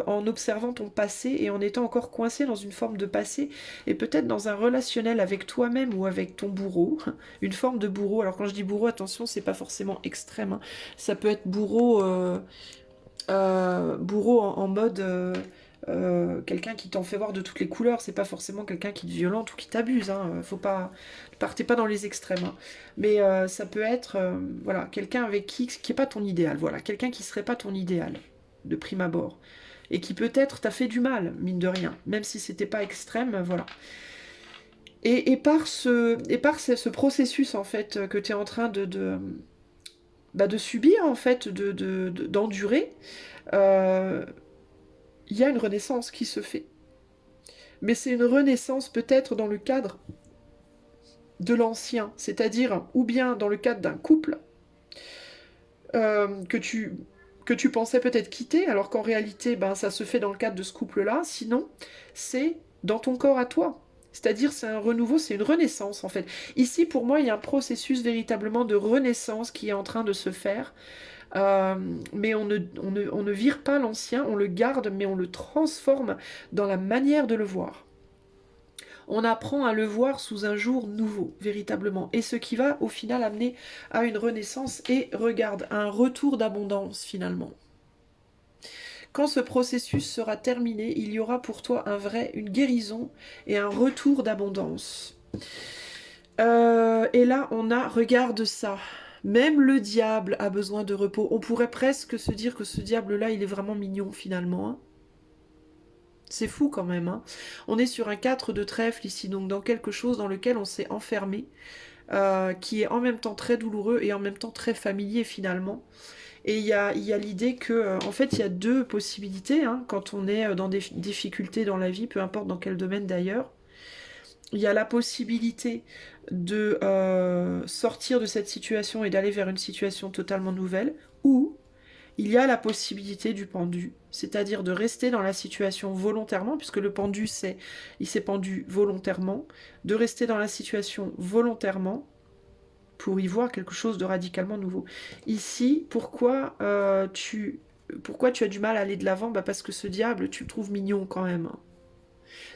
en observant ton passé et en étant encore coincé dans une forme de passé, et peut-être dans un relationnel avec toi-même ou avec ton bourreau, une forme de bourreau. Alors quand je dis bourreau, attention, c'est pas forcément extrême, hein. Ça peut être bourreau, bourreau en mode quelqu'un qui t'en fait voir de toutes les couleurs. C'est pas forcément quelqu'un qui te violente ou qui t'abuse, hein. Faut pas, partez pas dans les extrêmes, hein. Mais ça peut être voilà, quelqu'un avec qui est pas ton idéal, voilà, quelqu'un qui serait pas ton idéal de prime abord, et qui peut-être t'a fait du mal, mine de rien, même si c'était pas extrême, voilà. Et par ce processus, en fait, que tu es en train de subir, en fait, d'endurer, euh, il y a une renaissance qui se fait. Mais c'est une renaissance peut-être dans le cadre de l'ancien, c'est-à-dire ou bien dans le cadre d'un couple que tu pensais peut-être quitter, alors qu'en réalité, ben, ça se fait dans le cadre de ce couple-là. Sinon, c'est dans ton corps à toi. C'est-à-dire, c'est un renouveau, c'est une renaissance, en fait. Ici, pour moi, il y a un processus véritablement de renaissance qui est en train de se faire. Euh, mais on ne vire pas l'ancien, on le garde, mais on le transforme dans la manière de le voir. On apprend à le voir sous un jour nouveau, véritablement. Et ce qui va au final amener à une renaissance et, regarde, à un retour d'abondance finalement. Quand ce processus sera terminé, il y aura pour toi une guérison et un retour d'abondance. Et là, regarde ça. Même le diable a besoin de repos. On pourrait presque se dire que ce diable-là, il est vraiment mignon finalement, hein. C'est fou quand même, hein. On est sur un 4 de trèfle ici, donc dans quelque chose dans lequel on s'est enfermé, qui est en même temps très douloureux et en même temps très familier finalement. Et il y a l'idée que, en fait, il y a deux possibilités, hein, quand on est dans des difficultés dans la vie, peu importe dans quel domaine d'ailleurs. Il y a la possibilité de sortir de cette situation et d'aller vers une situation totalement nouvelle, ou il y a la possibilité du pendu, c'est-à-dire de rester dans la situation volontairement, puisque le pendu, il s'est pendu volontairement, de rester dans la situation volontairement pour y voir quelque chose de radicalement nouveau. Ici, pourquoi tu as du mal à aller de l'avant? Bah parce que ce diable, tu le trouves mignon quand même.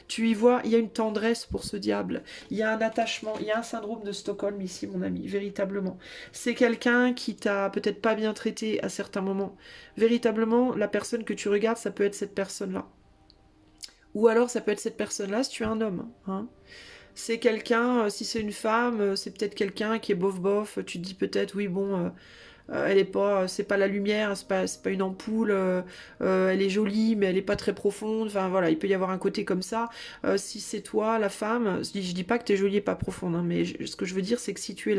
Tu y vois, il y a une tendresse pour ce diable, il y a un attachement, il y a un syndrome de Stockholm ici, mon ami, véritablement. C'est quelqu'un qui t'a peut-être pas bien traité à certains moments. Véritablement, la personne que tu regardes, ça peut être cette personne-là. Ou alors, ça peut être cette personne-là si tu es un homme, hein. C'est quelqu'un, si c'est une femme, c'est peut-être quelqu'un qui est bof-bof, tu te dis peut-être, oui, bon, elle est pas, c'est pas la lumière, c'est pas une ampoule, elle est jolie, mais elle est pas très profonde. Enfin voilà, il peut y avoir un côté comme ça. Si c'est toi, la femme, je dis pas que t'es jolie et pas profonde, hein, mais ce que je veux dire, c'est que si tu es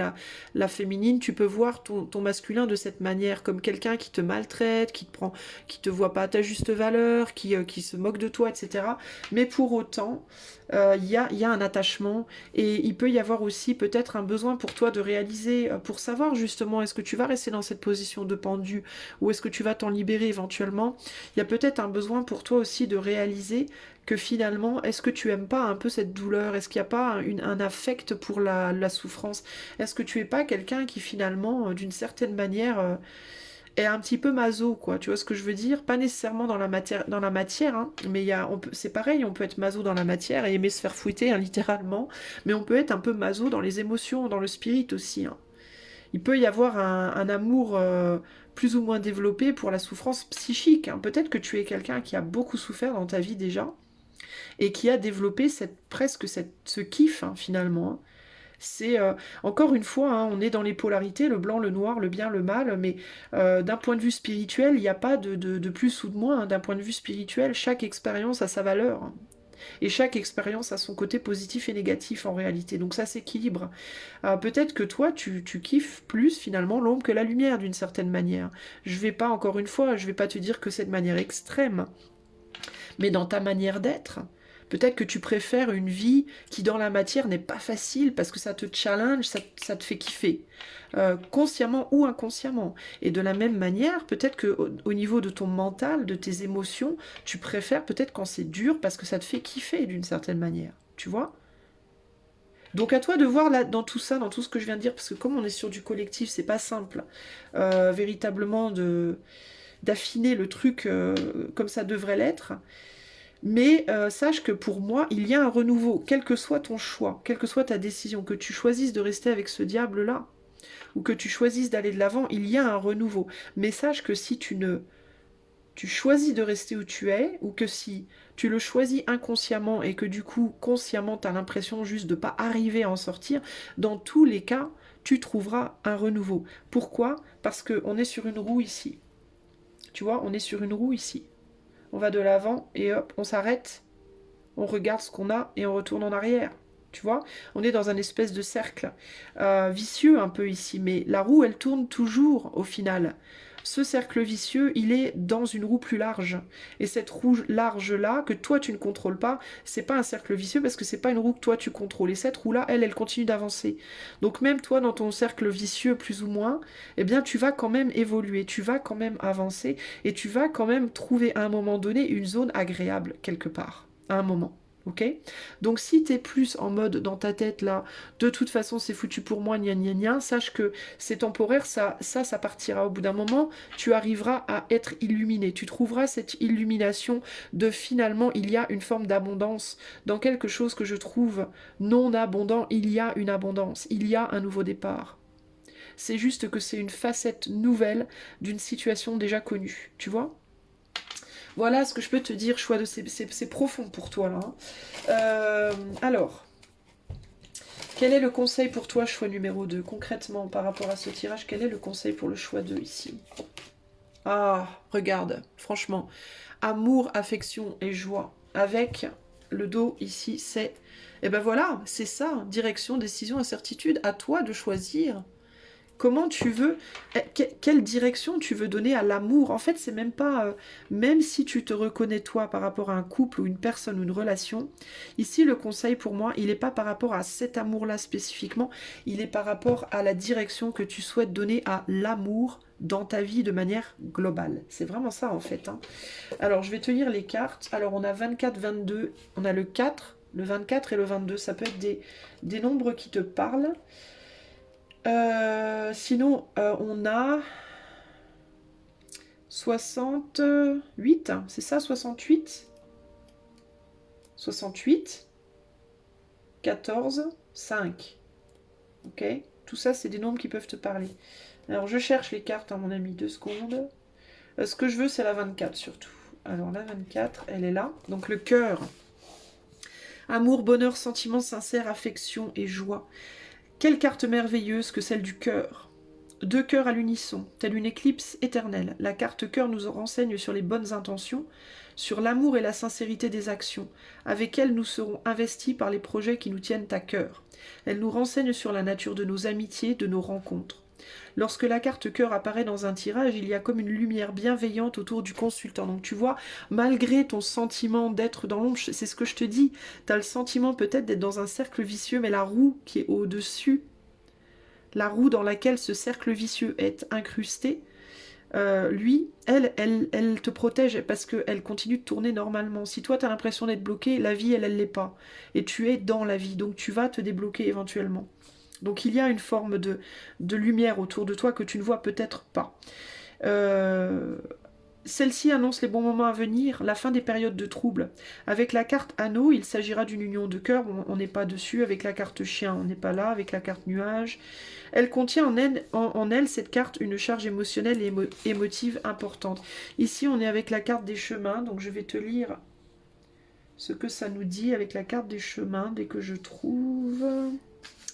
la féminine, tu peux voir ton masculin de cette manière, comme quelqu'un qui te maltraite, qui te prend, qui te voit pas à ta juste valeur, qui se moque de toi, etc. Mais pour autant, il y a un attachement et il peut y avoir aussi peut-être un besoin pour toi de réaliser, pour savoir justement est-ce que tu vas rester dans cette position de pendu ou est-ce que tu vas t'en libérer éventuellement. Il y a peut-être un besoin pour toi aussi de réaliser que finalement, est-ce que tu aimes pas un peu cette douleur? Est-ce qu'il n'y a pas un affect pour la souffrance? Est-ce que tu es pas quelqu'un qui finalement, d'une certaine manière, est un petit peu maso, quoi. Tu vois ce que je veux dire? Pas nécessairement dans la matière, hein, mais c'est pareil, on peut être maso dans la matière et aimer se faire fouetter, hein, littéralement, mais on peut être un peu maso dans les émotions, dans le spirit aussi, hein. Il peut y avoir un amour plus ou moins développé pour la souffrance psychique, hein. Peut-être que tu es quelqu'un qui a beaucoup souffert dans ta vie déjà et qui a développé ce kiff, hein, finalement, hein. C'est encore une fois, hein, on est dans les polarités, le blanc, le noir, le bien, le mal, mais d'un point de vue spirituel, il n'y a pas de plus ou de moins, hein. D'un point de vue spirituel, chaque expérience a sa valeur, hein. Et chaque expérience a son côté positif et négatif en réalité. Donc ça s'équilibre. Peut-être que toi, tu kiffes plus finalement l'ombre que la lumière d'une certaine manière. Je vais pas, encore une fois, je vais pas te dire que c'est de manière extrême, mais dans ta manière d'être. Peut-être que tu préfères une vie qui dans la matière n'est pas facile parce que ça te challenge, ça te fait kiffer, consciemment ou inconsciemment. Et de la même manière, peut-être que au niveau de ton mental, de tes émotions, tu préfères peut-être quand c'est dur parce que ça te fait kiffer d'une certaine manière. Tu vois? Donc à toi de voir là, dans tout ça, dans tout ce que je viens de dire, parce que comme on est sur du collectif, c'est pas simple véritablement d'affiner le truc comme ça devrait l'être. Mais sache que pour moi, il y a un renouveau, quel que soit ton choix, quelle que soit ta décision, que tu choisisses de rester avec ce diable-là, ou que tu choisisses d'aller de l'avant, il y a un renouveau. Mais sache que si tu choisis de rester où tu es, ou que si tu le choisis inconsciemment et que du coup, consciemment, tu as l'impression juste de ne pas arriver à en sortir, dans tous les cas, tu trouveras un renouveau. Pourquoi? Parce qu'on est sur une roue ici. Tu vois, on est sur une roue ici. On va de l'avant et hop, on s'arrête, on regarde ce qu'on a et on retourne en arrière. Tu vois, on est dans un espèce de cercle vicieux un peu ici, mais la roue, elle tourne toujours au final. Ce cercle vicieux, il est dans une roue plus large. Et cette roue large-là, que toi tu ne contrôles pas, c'est pas un cercle vicieux parce que c'est pas une roue que toi tu contrôles. Et cette roue-là, elle continue d'avancer. Donc même toi, dans ton cercle vicieux, plus ou moins, eh bien tu vas quand même évoluer, tu vas quand même avancer et tu vas quand même trouver à un moment donné une zone agréable quelque part. À un moment. Ok? Donc si t'es plus en mode dans ta tête là, de toute façon c'est foutu pour moi, gna gna gna, sache que c'est temporaire, ça partira au bout d'un moment, tu arriveras à être illuminé, tu trouveras cette illumination de finalement il y a une forme d'abondance dans quelque chose que je trouve non abondant, il y a une abondance, il y a un nouveau départ. C'est juste que c'est une facette nouvelle d'une situation déjà connue, tu vois? Voilà ce que je peux te dire, choix de c'est profond pour toi là, hein. Alors, quel est le conseil pour toi, choix numéro 2? Concrètement, par rapport à ce tirage, quel est le conseil pour le choix 2 ici? Ah, regarde, franchement, amour, affection et joie. Avec le dos ici, c'est... Eh ben voilà, c'est ça, direction, décision, incertitude. À toi de choisir. Comment tu veux, quelle direction tu veux donner à l'amour? En fait, c'est même pas, même si tu te reconnais toi par rapport à un couple ou une personne ou une relation, ici le conseil pour moi, il n'est pas par rapport à cet amour-là spécifiquement, il est par rapport à la direction que tu souhaites donner à l'amour dans ta vie de manière globale. C'est vraiment ça en fait, hein. Alors, je vais te lire les cartes. Alors, on a 24, 22, on a le 4, le 24 et le 22. Ça peut être des nombres qui te parlent. Sinon, on a 68, c'est ça, 68, 68, 14, 5. Ok? Tout ça, c'est des nombres qui peuvent te parler. Alors, je cherche les cartes, hein, mon ami, 2 secondes. Ce que je veux, c'est la 24 surtout. Alors, la 24, elle est là. Donc, le cœur. Amour, bonheur, sentiment sincère, affection et joie. Quelle carte merveilleuse que celle du cœur. deux cœurs à l'unisson, telle une éclipse éternelle. La carte cœur nous renseigne sur les bonnes intentions, sur l'amour et la sincérité des actions, avec elle nous serons investis par les projets qui nous tiennent à cœur. Elle nous renseigne sur la nature de nos amitiés, de nos rencontres. Lorsque la carte cœur apparaît dans un tirage, il y a comme une lumière bienveillante autour du consultant. Donc tu vois, malgré ton sentiment d'être dans l'ombre, c'est ce que je te dis, tu as le sentiment peut-être d'être dans un cercle vicieux, mais la roue qui est au-dessus, la roue dans laquelle ce cercle vicieux est incrusté, lui, elle te protège parce qu'elle continue de tourner normalement. Si toi, tu as l'impression d'être bloqué, la vie, elle l'est pas. Et tu es dans la vie, donc tu vas te débloquer éventuellement. Donc il y a une forme de lumière autour de toi que tu ne vois peut-être pas. Celle-ci annonce les bons moments à venir, la fin des périodes de troubles. Avec la carte anneau, il s'agira d'une union de cœur, on n'est pas dessus. Avec la carte chien, on n'est pas là. Avec la carte nuage, elle contient en elle, cette carte, une charge émotionnelle et émotive importante. Ici, on est avec la carte des chemins, donc je vais te lire ce que ça nous dit avec la carte des chemins, dès que je trouve...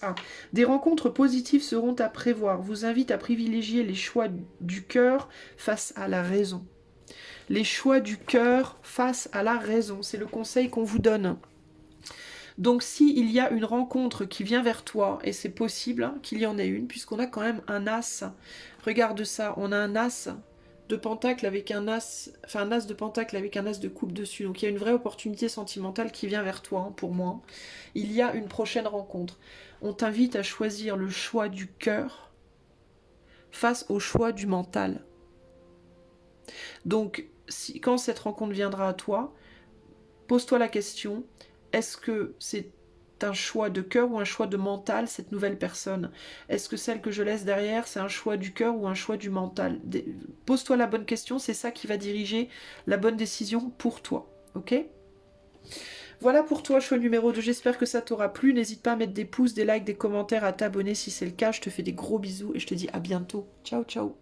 Ah. Des rencontres positives seront à prévoir. Vous invite à privilégier les choix du cœur face à la raison. Les choix du cœur face à la raison. C'est le conseil qu'on vous donne. Donc s'il y a une rencontre qui vient vers toi, et c'est possible hein, qu'il y en ait une, puisqu'on a quand même un as. Regarde ça, on a un as de pentacle avec un as, enfin un as de pentacle avec un as de coupe dessus. Donc il y a une vraie opportunité sentimentale qui vient vers toi, hein, pour moi. Il y a une prochaine rencontre. On t'invite à choisir le choix du cœur face au choix du mental. Donc, quand cette rencontre viendra à toi, pose-toi la question, est-ce que c'est un choix de cœur ou un choix de mental, cette nouvelle personne? Est-ce que celle que je laisse derrière, c'est un choix du cœur ou un choix du mental? Pose-toi la bonne question, c'est ça qui va diriger la bonne décision pour toi, ok? Voilà pour toi, choix numéro 2. J'espère que ça t'aura plu. N'hésite pas à mettre des pouces, des likes, des commentaires, à t'abonner si c'est le cas. Je te fais des gros bisous et je te dis à bientôt. Ciao, ciao.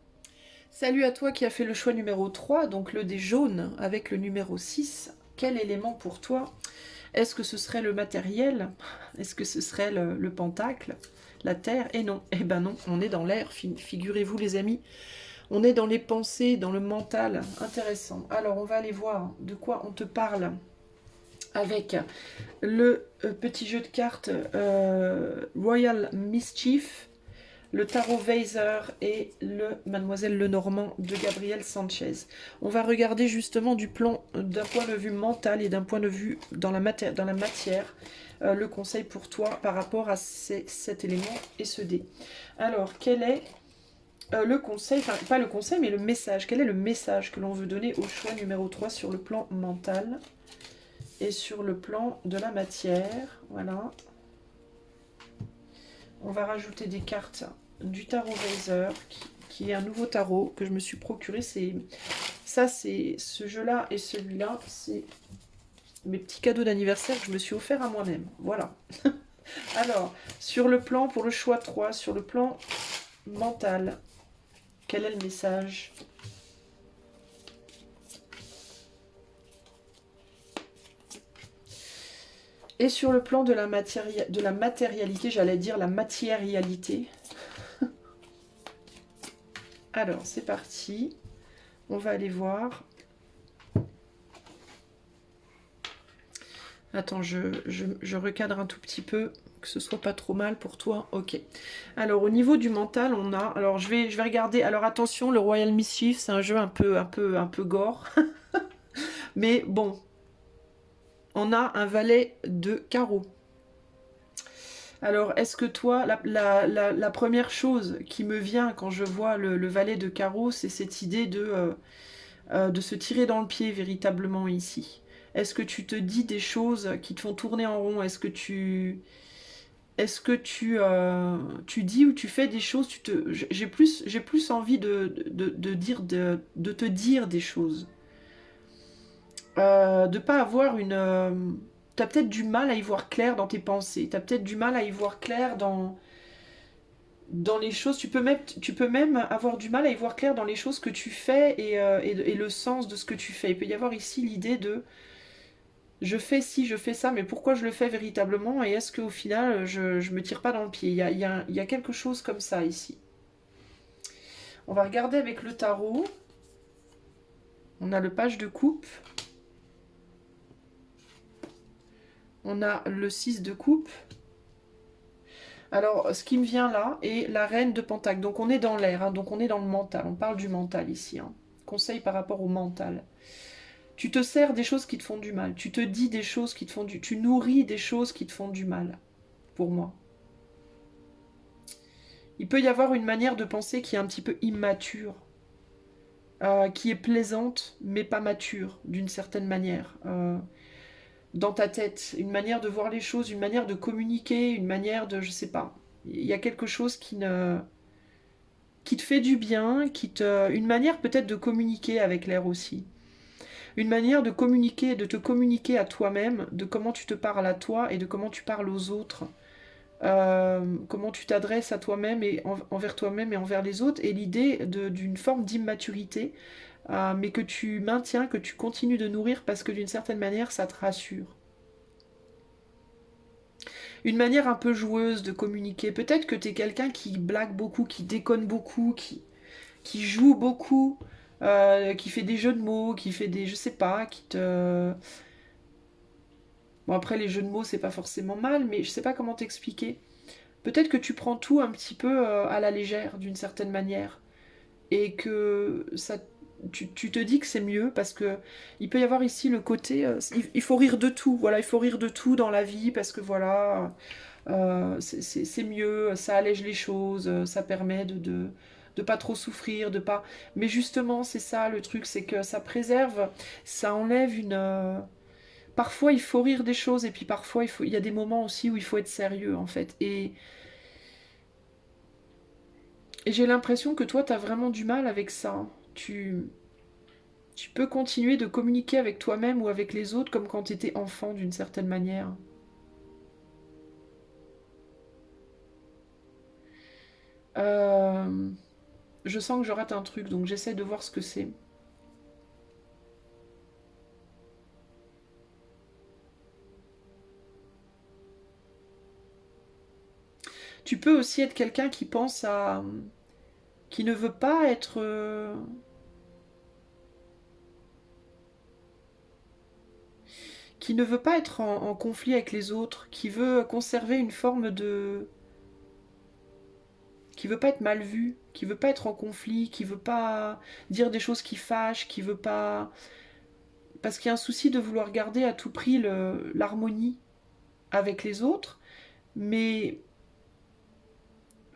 Salut à toi qui as fait le choix numéro 3, donc le dé jaune avec le numéro 6. Quel élément pour toi? Est-ce que ce serait le matériel? Est-ce que ce serait le pentacle? La terre? Et non. Eh ben non, on est dans l'air, figurez-vous les amis. On est dans les pensées, dans le mental. Intéressant. Alors, on va aller voir de quoi on te parle avec le petit jeu de cartes Royal Mischief, le tarot Weiser et le Mademoiselle Lenormand de Gabriel Sanchez. On va regarder justement d'un point de vue mental et d'un point de vue dans la matière, le conseil pour toi par rapport à cet élément et ce dé. Alors, quel est le conseil, enfin pas le conseil mais le message, quel est le message que l'on veut donner au choix numéro 3 sur le plan mental et sur le plan de la matière? Voilà. On va rajouter des cartes du tarot Weiser, qui est un nouveau tarot que je me suis procuré. Ça, c'est ce jeu-là et celui-là, c'est mes petits cadeaux d'anniversaire que je me suis offert à moi-même. Voilà. Alors, sur le plan, pour le choix 3, sur le plan mental, quel est le message ? Et sur le plan de la matérialité, j'allais dire la matérialité. Alors, c'est parti. On va aller voir. Attends, je recadre un tout petit peu, que ce soit pas trop mal pour toi. Ok. Alors, au niveau du mental, on a... Alors, je vais regarder. Alors, attention, le Royal Mischief, c'est un jeu un peu gore. Mais bon, on a un valet de carreau. Alors, est-ce que toi, la première chose qui me vient quand je vois le valet de carreau, c'est cette idée de se tirer dans le pied véritablement ici? Est-ce que tu te dis des choses qui te font tourner en rond? Est-ce que tu dis ou tu fais des choses, j'ai plus envie de te dire des choses. De pas avoir une... T'as peut-être du mal à y voir clair dans tes pensées. T'as peut-être du mal à y voir clair dans les choses. Tu peux même avoir du mal à y voir clair dans les choses que tu fais et le sens de ce que tu fais. Il peut y avoir ici l'idée de je fais ci, je fais ça, mais pourquoi je le fais véritablement? Et est-ce qu'au final, je me tire pas dans le pied? Il y a quelque chose comme ça ici. On va regarder avec le tarot. On a le page de coupe. On a le 6 de coupe. Alors, ce qui me vient là est la reine de pentacle. Donc, on est dans l'air, hein, donc on est dans le mental. On parle du mental ici. Hein. Conseil par rapport au mental. Tu te sers des choses qui te font du mal. Tu te dis des choses qui te font du... Tu nourris des choses qui te font du mal, pour moi. Il peut y avoir une manière de penser qui est un petit peu immature. Qui est plaisante, mais pas mature, d'une certaine manière. Dans ta tête, une manière de voir les choses, une manière de communiquer, une manière de... Je sais pas. Il y a quelque chose qui te fait du bien, une manière peut-être de communiquer avec l'air aussi. Une manière de communiquer, de te communiquer à toi-même, de comment tu te parles à toi et de comment tu parles aux autres. Comment tu t'adresses à toi-même et envers toi-même et envers les autres, et l'idée d'une forme d'immaturité, mais que tu maintiens, que tu continues de nourrir parce que d'une certaine manière ça te rassure. Une manière un peu joueuse de communiquer. Peut-être que tu es quelqu'un qui blague beaucoup, qui déconne beaucoup, qui joue beaucoup, qui fait des jeux de mots, qui fait des... je sais pas, qui te... Bon après les jeux de mots c'est pas forcément mal, mais je sais pas comment t'expliquer. Peut-être que tu prends tout un petit peu à la légère d'une certaine manière et que ça, tu te dis que c'est mieux parce que il peut y avoir ici le côté il faut rire de tout, voilà, il faut rire de tout dans la vie parce que voilà, c'est mieux, ça allège les choses, ça permet de pas trop souffrir, de pas... Mais justement, c'est ça le truc, c'est que ça préserve, ça enlève une... Parfois, il faut rire des choses, et puis parfois, il y a des moments aussi où il faut être sérieux, en fait. Et j'ai l'impression que toi, t'as vraiment du mal avec ça. Hein. Tu peux continuer de communiquer avec toi-même ou avec les autres comme quand t'étais enfant, d'une certaine manière. Euh, Je sens que je rate un truc, donc j'essaie de voir ce que c'est. Tu peux aussi être quelqu'un qui pense à... qui ne veut pas être... qui ne veut pas être en conflit avec les autres, qui veut conserver une forme de... qui veut pas être mal vu, qui veut pas être en conflit, qui veut pas dire des choses qui fâchent, qui veut pas... Parce qu'il y a un souci de vouloir garder à tout prix l'harmonie avec les autres, mais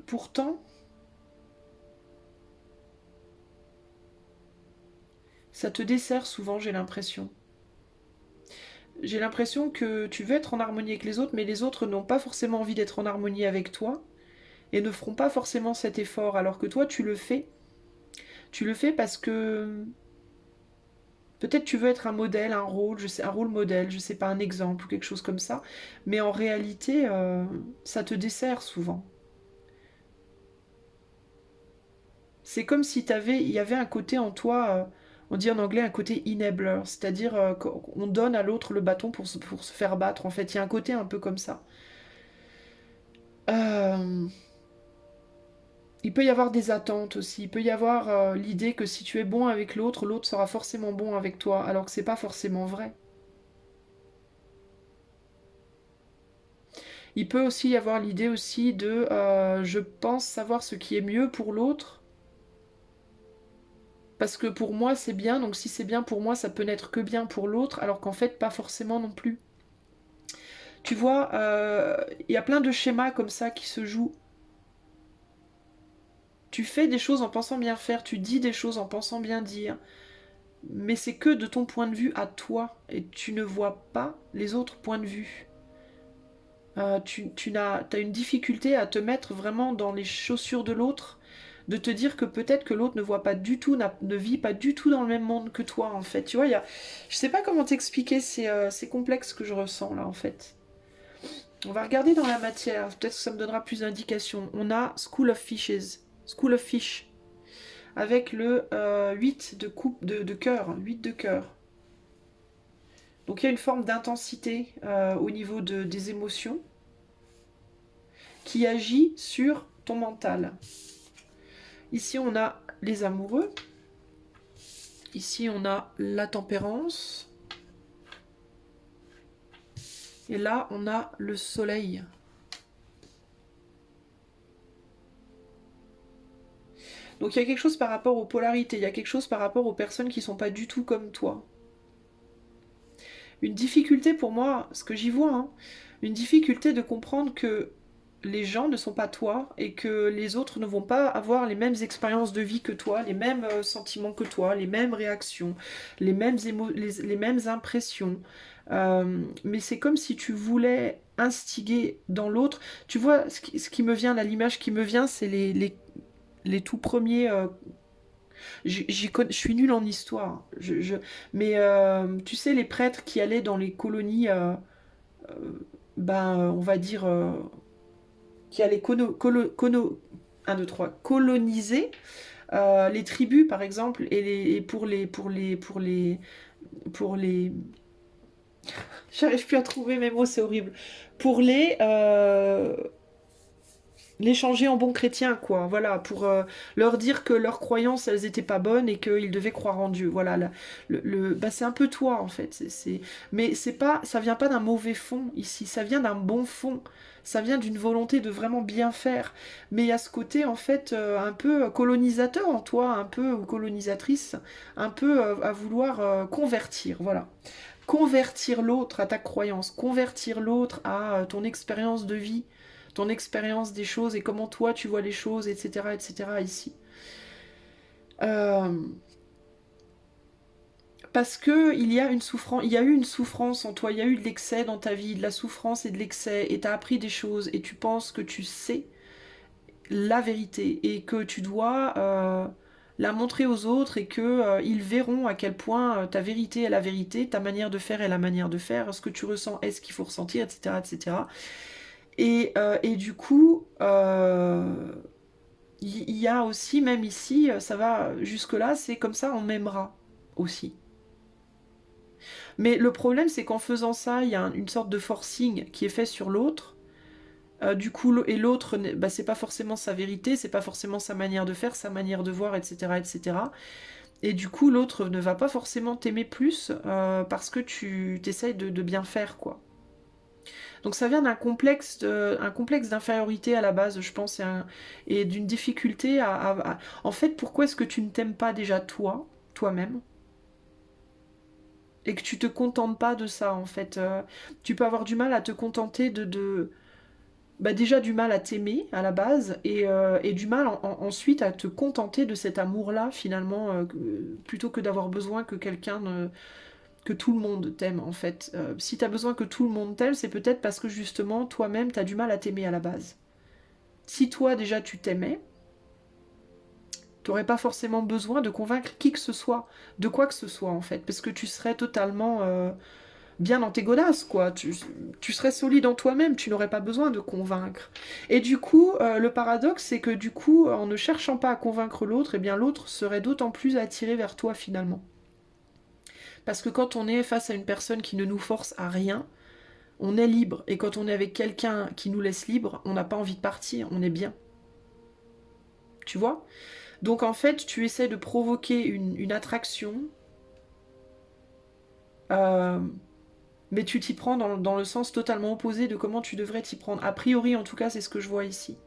pourtant, ça te dessert souvent, j'ai l'impression. J'ai l'impression que tu veux être en harmonie avec les autres, mais les autres n'ont pas forcément envie d'être en harmonie avec toi et ne feront pas forcément cet effort, alors que toi, tu le fais. Tu le fais parce que peut-être tu veux être un modèle, un rôle, je sais, un rôle modèle, je sais pas, un exemple ou quelque chose comme ça, mais en réalité, ça te dessert souvent. C'est comme si il y avait un côté en toi, on dit en anglais un côté enabler, c'est-à-dire qu'on donne à l'autre le bâton pour se faire battre. En fait, il y a un côté un peu comme ça. Euh, il peut y avoir des attentes aussi. Il peut y avoir l'idée que si tu es bon avec l'autre, l'autre sera forcément bon avec toi, alors que c'est pas forcément vrai. Il peut aussi y avoir l'idée aussi de je pense savoir ce qui est mieux pour l'autre, parce que pour moi c'est bien, donc si c'est bien pour moi, ça peut n'être que bien pour l'autre, alors qu'en fait pas forcément non plus. Tu vois, il y a plein de schémas comme ça qui se jouent. Tu fais des choses en pensant bien faire, tu dis des choses en pensant bien dire, mais c'est que de ton point de vue à toi, et tu ne vois pas les autres points de vue. Tu as une difficulté à te mettre vraiment dans les chaussures de l'autre, de te dire que peut-être que l'autre ne voit pas du tout, ne vit pas du tout dans le même monde que toi en fait. Tu vois, je sais pas comment t'expliquer, c'est complexe ce que je ressens là en fait. On va regarder dans la matière, peut-être que ça me donnera plus d'indications. On a School of Fishes, School of Fish, avec le 8 de coupe de cœur, 8 de cœur. Donc il y a une forme d'intensité au niveau des émotions qui agit sur ton mental. Ici on a les amoureux. Ici, on a la tempérance. Et là, on a le soleil. Donc il y a quelque chose par rapport aux polarités, il y a quelque chose par rapport aux personnes qui ne sont pas du tout comme toi. Une difficulté pour moi, ce que j'y vois, hein, une difficulté de comprendre que les gens ne sont pas toi et que les autres ne vont pas avoir les mêmes expériences de vie que toi, les mêmes sentiments que toi, les mêmes réactions, les mêmes impressions. Mais c'est comme si tu voulais instiguer dans l'autre. Tu vois, ce qui me vient, là, l'image qui me vient, c'est les tout premiers. Je suis nulle en histoire. Mais tu sais, les prêtres qui allaient dans les colonies, on va dire, qui allaient 1, 2, 3, coloniser les tribus, par exemple, et pour les, j'arrive plus à trouver mes mots, c'est horrible. Pour les changer en bons chrétiens, quoi. Voilà, pour leur dire que leurs croyances, elles étaient pas bonnes et qu'ils devaient croire en Dieu. Voilà, c'est un peu toi, en fait. Mais c'est pas, ça vient pas d'un mauvais fond, ici. Ça vient d'un bon fond. Ça vient d'une volonté de vraiment bien faire. Mais il y a ce côté, en fait, un peu colonisateur en toi, un peu, ou colonisatrice, un peu à vouloir convertir, voilà. Convertir l'autre à ta croyance, convertir l'autre à ton expérience de vie, ton expérience des choses et comment toi tu vois les choses, etc. etc. ici. Euh, Parce que il y a il y a eu une souffrance en toi, il y a eu de l'excès dans ta vie, de la souffrance et de l'excès, et tu as appris des choses et tu penses que tu sais la vérité et que tu dois la montrer aux autres et que ils verront à quel point ta vérité est la vérité, ta manière de faire est la manière de faire, ce que tu ressens est ce qu'il faut ressentir, etc. etc. Et du coup, il y a aussi, même ici, ça va jusque-là, c'est comme ça, on m'aimera aussi. Mais le problème, c'est qu'en faisant ça, il y a une sorte de forcing qui est fait sur l'autre. Du coup, et l'autre, bah, c'est pas forcément sa vérité, c'est pas forcément sa manière de faire, sa manière de voir, etc., etc. Et du coup, l'autre ne va pas forcément t'aimer plus parce que tu t'essayes de bien faire, quoi. Donc ça vient un complexe d'infériorité à la base, je pense, et d'une difficulté En fait, pourquoi est-ce que tu ne t'aimes pas déjà toi, toi-même, et que tu te contentes pas de ça, en fait. Tu peux avoir du mal à te contenter bah déjà du mal à t'aimer à la base, et du mal ensuite à te contenter de cet amour-là, finalement, plutôt que d'avoir besoin que que tout le monde t'aime, en fait. Si t'as besoin que tout le monde t'aime, c'est peut-être parce que justement, toi-même, t'as du mal à t'aimer à la base. Si toi, déjà, tu t'aimais, t'aurais pas forcément besoin de convaincre qui que ce soit, de quoi que ce soit, en fait, parce que tu serais totalement bien dans tes godasses, quoi. Tu serais solide en toi-même, tu n'aurais pas besoin de convaincre. Et du coup, le paradoxe, c'est que du coup, en ne cherchant pas à convaincre l'autre, eh bien l'autre serait d'autant plus attiré vers toi, finalement. Parce que quand on est face à une personne qui ne nous force à rien, on est libre. Et quand on est avec quelqu'un qui nous laisse libre, on n'a pas envie de partir, on est bien. Tu vois? Donc en fait, tu essaies de provoquer une attraction, euh, mais tu t'y prends dans le sens totalement opposé de comment tu devrais t'y prendre. A priori, en tout cas, c'est ce que je vois ici.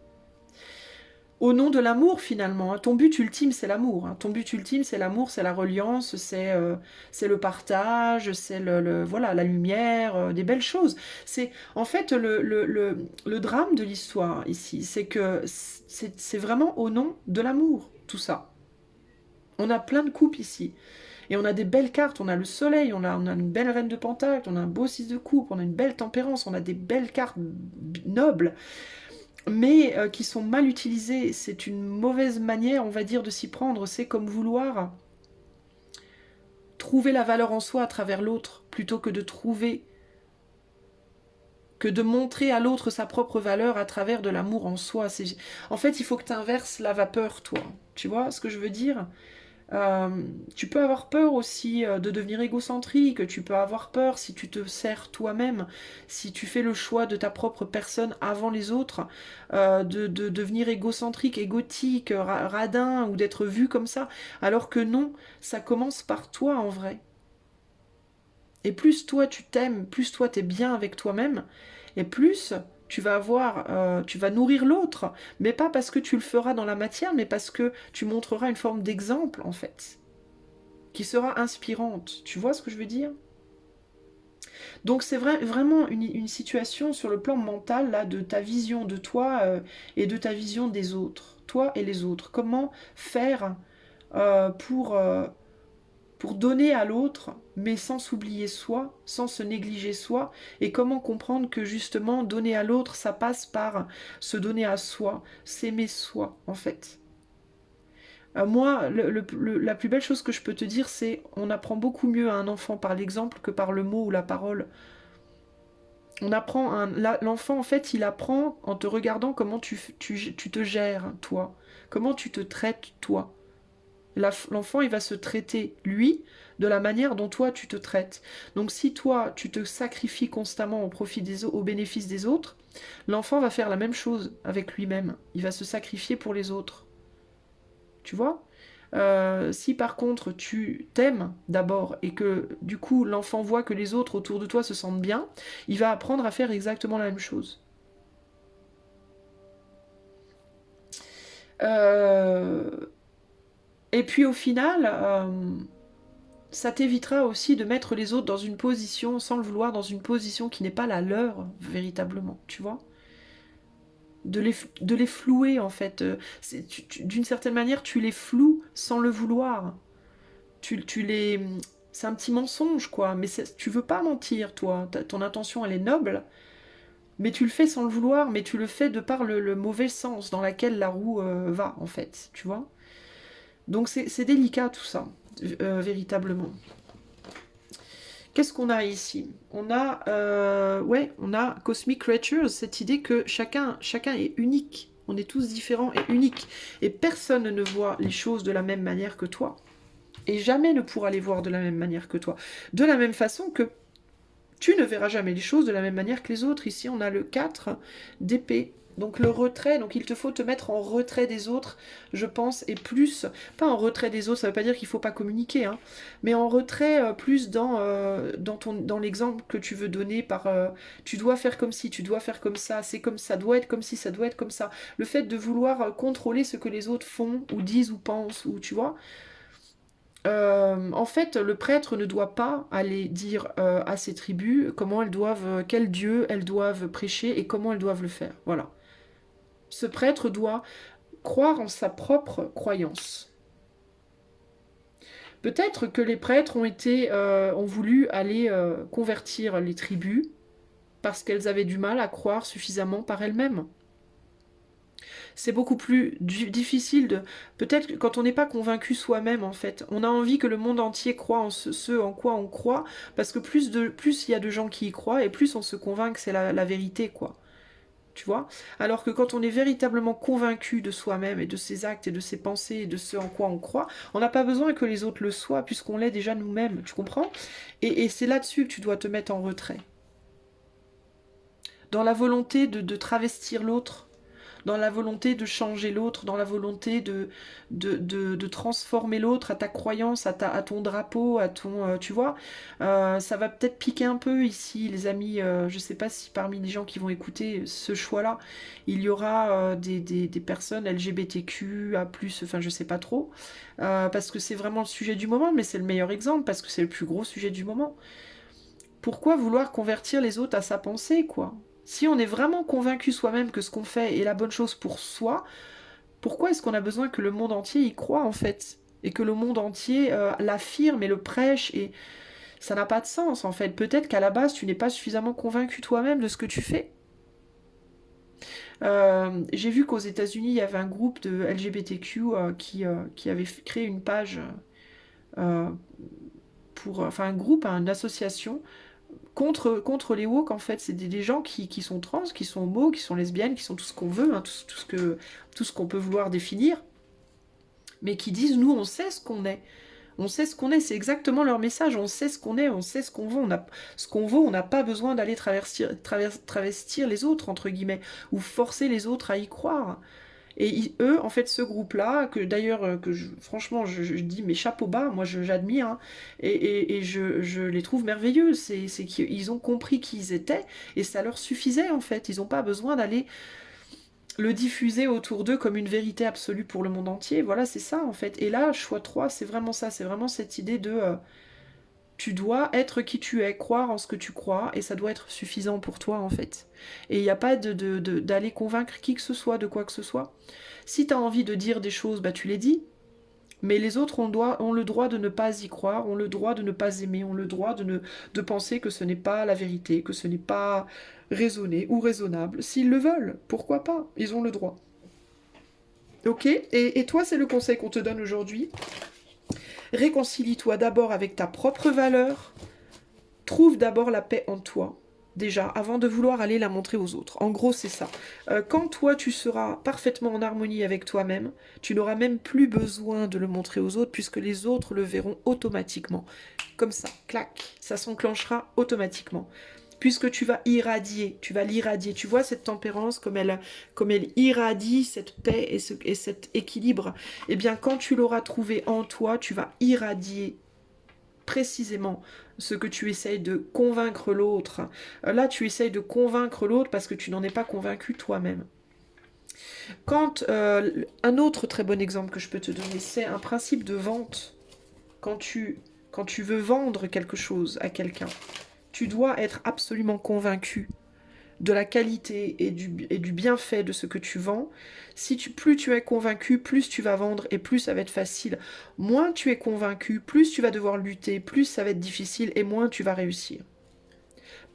Au nom de l'amour, finalement, hein. Ton but ultime, c'est l'amour. Hein. Ton but ultime, c'est l'amour, c'est la reliance, c'est le partage, c'est voilà, la lumière, des belles choses. C'est en fait le drame de l'histoire ici, c'est que c'est vraiment au nom de l'amour, tout ça. On a plein de coupes ici. Et on a des belles cartes, on a le soleil, on a une belle reine de pentacle, on a un beau 6 de coupe, on a une belle tempérance, on a des belles cartes nobles, mais qui sont mal utilisées. C'est une mauvaise manière, on va dire, de s'y prendre. C'est comme vouloir trouver la valeur en soi à travers l'autre, plutôt que de montrer à l'autre sa propre valeur à travers de l'amour en soi. En fait, il faut que tu inverses la vapeur, toi. Tu vois ce que je veux dire? Tu peux avoir peur aussi de devenir égocentrique, tu peux avoir peur si tu te sers toi-même, si tu fais le choix de ta propre personne avant les autres, de devenir égocentrique, égotique, radin, ou d'être vu comme ça, alors que non, ça commence par toi en vrai. Et plus toi tu t'aimes, plus toi t'es bien avec toi-même, et plus tu vas nourrir l'autre, mais pas parce que tu le feras dans la matière, mais parce que tu montreras une forme d'exemple en fait, qui sera inspirante. Tu vois ce que je veux dire? Donc c'est vraiment une situation sur le plan mental là de ta vision de toi et de ta vision des autres, toi et les autres. Comment faire euh, pour euh, pour donner à l'autre, mais sans s'oublier soi, sans se négliger soi, et comment comprendre que justement donner à l'autre, ça passe par se donner à soi, s'aimer soi, en fait. Moi, la plus belle chose que je peux te dire, c'est on apprend beaucoup mieux à un enfant par l'exemple que par le mot ou la parole. On apprend l'enfant, en fait, il apprend en te regardant comment tu te gères, toi, comment tu te traites, toi. L'enfant, il va se traiter, lui, de la manière dont toi, tu te traites. Donc si toi, tu te sacrifies constamment au profit au bénéfice des autres, l'enfant va faire la même chose avec lui-même. Il va se sacrifier pour les autres. Tu vois? Si par contre tu t'aimes d'abord et que du coup l'enfant voit que les autres autour de toi se sentent bien, il va apprendre à faire exactement la même chose. Euh, Et puis au final, ça t'évitera aussi de mettre les autres dans une position, sans le vouloir, dans une position qui n'est pas la leur, véritablement, tu vois. De les flouer, en fait. D'une certaine manière, tu les floues sans le vouloir. Tu les... C'est un petit mensonge, quoi. Mais tu veux pas mentir, toi. Ton intention, elle est noble. Mais tu le fais sans le vouloir, mais tu le fais de par le mauvais sens dans lequel la roue va, en fait, tu vois. Donc c'est délicat, tout ça, véritablement. Qu'est-ce qu'on a ici? On a Cosmic Creatures, cette idée que chacun est unique. On est tous différents et uniques. Et personne ne voit les choses de la même manière que toi. Et jamais ne pourra les voir de la même manière que toi. De la même façon que tu ne verras jamais les choses de la même manière que les autres. Ici, on a le 4 d'épée. Donc le retrait, donc il te faut te mettre en retrait des autres, je pense, et plus, pas en retrait des autres, ça ne veut pas dire qu'il ne faut pas communiquer, hein, mais en retrait plus dans l'exemple que tu veux donner par tu dois faire comme ci, tu dois faire comme ça, c'est comme ça, doit être comme ci, ça doit être comme ça. Le fait de vouloir contrôler ce que les autres font, ou disent, ou pensent, ou tu vois, en fait, le prêtre ne doit pas aller dire à ses tribus comment elles doivent, quel dieu elles doivent prêcher et comment elles doivent le faire. Voilà. Ce prêtre doit croire en sa propre croyance. Peut-être que les prêtres ont voulu aller convertir les tribus parce qu'elles avaient du mal à croire suffisamment par elles-mêmes. C'est beaucoup plus difficile de... Peut-être que quand on n'est pas convaincu soi-même, en fait, on a envie que le monde entier croit en ce en quoi on croit, parce que plus il y a de gens qui y croient, et plus on se convainc que c'est la vérité, quoi. Tu vois? Alors que quand on est véritablement convaincu de soi-même et de ses actes et de ses pensées et de ce en quoi on croit, on n'a pas besoin que les autres le soient, puisqu'on l'est déjà nous-mêmes, tu comprends? Et c'est là-dessus que tu dois te mettre en retrait. Dans la volonté de travestir l'autre, dans la volonté de changer l'autre, dans la volonté de transformer l'autre à ta croyance, à ton drapeau, à ton... tu vois, ça va peut-être piquer un peu ici, les amis. Je sais pas si parmi les gens qui vont écouter ce choix-là, il y aura des personnes LGBTQ, à plus, enfin je sais pas trop, parce que c'est vraiment le sujet du moment, mais c'est le meilleur exemple, parce que c'est le plus gros sujet du moment. Pourquoi vouloir convertir les autres à sa pensée, quoi? Si on est vraiment convaincu soi-même que ce qu'on fait est la bonne chose pour soi, pourquoi est-ce qu'on a besoin que le monde entier y croit en fait? Et que le monde entier l'affirme et le prêche et ça n'a pas de sens en fait. Peut-être qu'à la base tu n'es pas suffisamment convaincu toi-même de ce que tu fais. J'ai vu qu'aux États-Unis il y avait un groupe de LGBTQ qui avait créé une page euh, enfin un groupe, une association contre les woke, en fait. C'est des gens qui sont trans, qui sont homo, qui sont lesbiennes, qui sont tout ce qu'on veut, hein, tout ce qu'on peut vouloir définir. mais qui disent, nous, on sait ce qu'on est. On sait ce qu'on est, c'est exactement leur message. On sait ce qu'on est, on sait ce qu'on vaut. Ce qu'on vaut, on n'a pas besoin d'aller travestir les autres, entre guillemets, ou forcer les autres à y croire. Et eux, en fait, ce groupe-là, que d'ailleurs, franchement, je dis, mais chapeau bas, moi j'admire, hein, et je les trouve merveilleux. C'est qu'ils ont compris qui ils étaient, et ça leur suffisait, en fait. Ils n'ont pas besoin d'aller le diffuser autour d'eux comme une vérité absolue pour le monde entier. Voilà, c'est ça, en fait. Et là, choix 3, c'est vraiment ça. C'est vraiment cette idée de... tu dois être qui tu es, croire en ce que tu crois, et ça doit être suffisant pour toi, en fait. Et il n'y a pas d'aller convaincre qui que ce soit de quoi que ce soit. Si tu as envie de dire des choses, bah tu les dis. Mais les autres ont le droit de ne pas y croire, ont le droit de ne pas aimer, ont le droit de penser que ce n'est pas la vérité, que ce n'est pas raisonné ou raisonnable. S'ils le veulent, pourquoi pas? Ils ont le droit. Ok? Et toi, c'est le conseil qu'on te donne aujourd'hui. Réconcilie-toi d'abord avec ta propre valeur. Trouve d'abord la paix en toi, déjà, avant de vouloir aller la montrer aux autres. En gros, c'est ça. Quand toi, tu seras parfaitement en harmonie avec toi-même, tu n'auras même plus besoin de le montrer aux autres, puisque les autres le verront automatiquement. Comme ça, clac, ça s'enclenchera automatiquement. Puisque tu vas irradier, tu vas l'irradier. Tu vois cette tempérance, comme elle irradie cette paix et cet équilibre. Eh bien, quand tu l'auras trouvé en toi, tu vas irradier précisément ce que tu essayes de convaincre l'autre. Là, tu essayes de convaincre l'autre parce que tu n'en es pas convaincu toi-même. Un autre très bon exemple que je peux te donner, c'est un principe de vente. Quand tu veux vendre quelque chose à quelqu'un, tu dois être absolument convaincu de la qualité et du bienfait de ce que tu vends. Plus tu es convaincu, plus tu vas vendre et plus ça va être facile. Moins tu es convaincu, plus tu vas devoir lutter, plus ça va être difficile et moins tu vas réussir.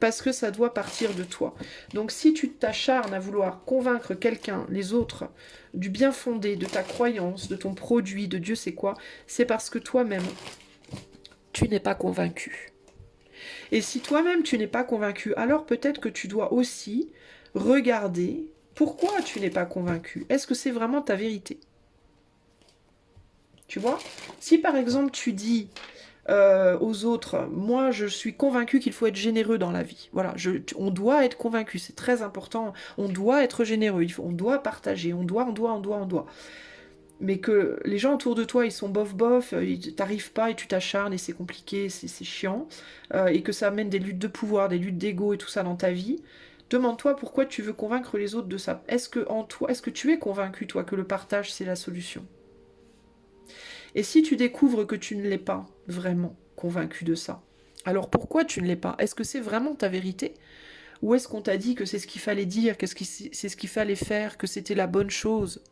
Parce que ça doit partir de toi. Donc si tu t'acharnes à vouloir convaincre quelqu'un, les autres, du bien fondé, de ta croyance, de ton produit, de Dieu sait quoi, c'est parce que toi-même, tu n'es pas convaincu. Et si toi-même tu n'es pas convaincu, alors peut-être que tu dois aussi regarder pourquoi tu n'es pas convaincu. Est-ce que c'est vraiment ta vérité? Tu vois? Si par exemple tu dis aux autres, moi je suis convaincu qu'il faut être généreux dans la vie. Voilà, on doit être convaincu, c'est très important. On doit être généreux, on doit partager, on doit. Mais que les gens autour de toi, ils sont bof, ils t'arrivent pas et tu t'acharnes et c'est compliqué, c'est chiant, et que ça amène des luttes de pouvoir, des luttes d'ego et tout ça dans ta vie, demande-toi pourquoi tu veux convaincre les autres de ça. Est-ce que tu es convaincu, toi, que le partage, c'est la solution? Et si tu découvres que tu ne l'es pas vraiment convaincu de ça, alors pourquoi tu ne l'es pas? Est-ce que c'est vraiment ta vérité? Ou est-ce qu'on t'a dit que c'est ce qu'il fallait dire, que c'est ce qu'il fallait faire, que c'était la bonne chose?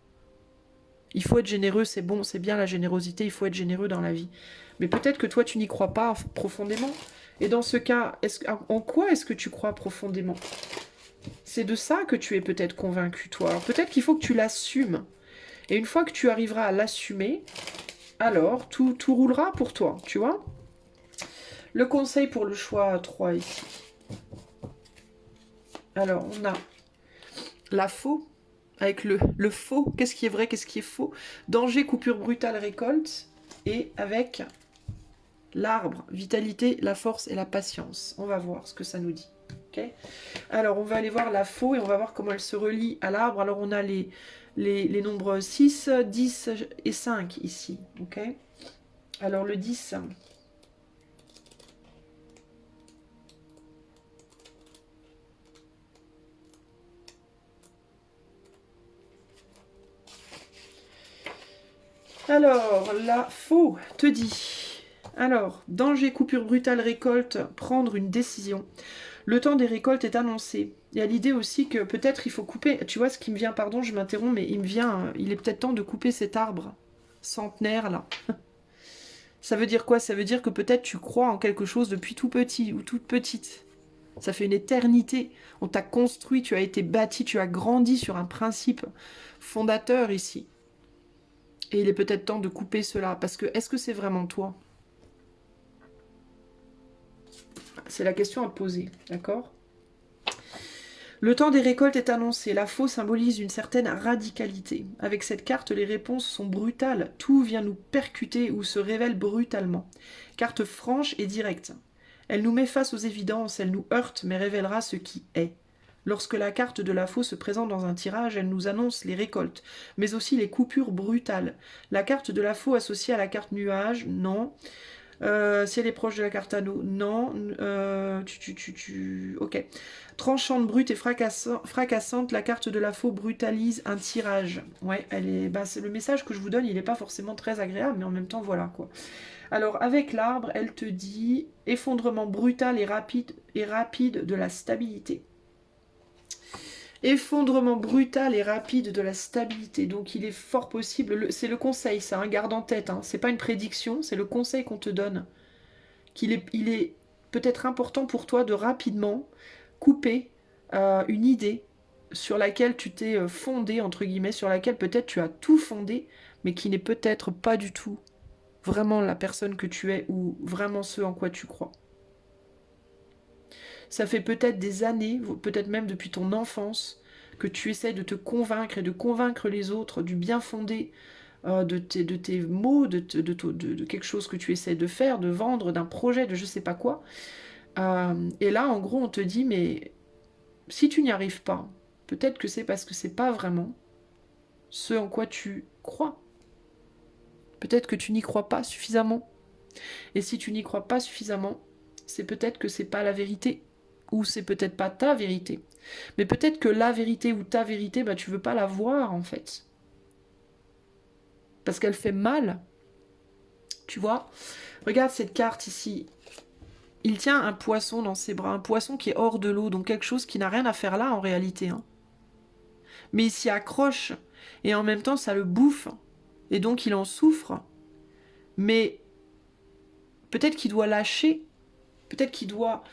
Il faut être généreux, c'est bon, c'est bien la générosité, il faut être généreux dans la vie. Mais peut-être que toi, tu n'y crois pas profondément. Et dans ce cas, en quoi est-ce que tu crois profondément? C'est de ça que tu es peut-être convaincu, toi. Alors peut-être qu'il faut que tu l'assumes. Et une fois que tu arriveras à l'assumer, alors tout roulera pour toi, tu vois? Le conseil pour le choix 3 ici. Alors, on a la faux, avec le faux, qu'est-ce qui est vrai, qu'est-ce qui est faux, danger, coupure brutale, récolte, et avec l'arbre, vitalité, la force et la patience. On va voir ce que ça nous dit. Okay, alors, on va aller voir la faux et on va voir comment elle se relie à l'arbre. Alors, on a les nombres 6, 10 et 5 ici. Okay, alors, le 10... Alors, la faux te dit... Alors, danger, coupure brutale, récolte, prendre une décision. Le temps des récoltes est annoncé. Il y a l'idée aussi que peut-être il faut couper... Tu vois ce qui me vient, pardon, je m'interromps, mais il est peut-être temps de couper cet arbre centenaire, là. Ça veut dire quoi? Ça veut dire que peut-être tu crois en quelque chose depuis tout petit ou toute petite. Ça fait une éternité. On t'a construit, tu as été bâti, tu as grandi sur un principe fondateur ici. Et il est peut-être temps de couper cela. Parce que, est-ce que c'est vraiment toi? C'est la question à poser, d'accord? Le temps des récoltes est annoncé. La faux symbolise une certaine radicalité. Avec cette carte, les réponses sont brutales. Tout vient nous percuter ou se révèle brutalement. Carte franche et directe. Elle nous met face aux évidences, elle nous heurte, mais révélera ce qui est. Lorsque la carte de la faux se présente dans un tirage, elle nous annonce les récoltes, mais aussi les coupures brutales. La carte de la faux associée à la carte nuage, non. Si elle est proche de la carte anneau, non. Ok. Tranchante, brute et fracassante, la carte de la faux brutalise un tirage. Ouais, elle est. Bah, c'est le message que je vous donne, il n'est pas forcément très agréable, mais en même temps, voilà quoi. Alors, avec l'arbre, elle te dit effondrement brutal et rapide de la stabilité. Effondrement brutal et rapide de la stabilité. Donc il est fort possible, c'est le conseil, ça, hein, garde en tête, hein, c'est pas une prédiction, c'est le conseil qu'on te donne. Il est peut-être important pour toi de rapidement couper une idée sur laquelle tu t'es fondé, entre guillemets, sur laquelle peut-être tu as tout fondé, mais qui n'est peut-être pas du tout vraiment la personne que tu es ou vraiment ce en quoi tu crois. Ça fait peut-être des années, peut-être même depuis ton enfance, que tu essaies de te convaincre et de convaincre les autres du bien fondé de tes mots, de quelque chose que tu essaies de faire, de vendre, d'un projet, de je sais pas quoi. Et là, en gros, on te dit, mais si tu n'y arrives pas, peut-être que c'est parce que c'est pas vraiment ce en quoi tu crois. Peut-être que tu n'y crois pas suffisamment. Et si tu n'y crois pas suffisamment, c'est peut-être que c'est pas la vérité. Ou c'est peut-être pas ta vérité. Mais peut-être que la vérité ou ta vérité, bah, tu veux pas la voir en fait. Parce qu'elle fait mal. Tu vois? Regarde cette carte ici. Il tient un poisson dans ses bras, un poisson qui est hors de l'eau, donc quelque chose qui n'a rien à faire là en réalité. Hein. Mais il s'y accroche, et en même temps ça le bouffe, et donc il en souffre. Mais peut-être qu'il doit lâcher, peut-être qu'il doit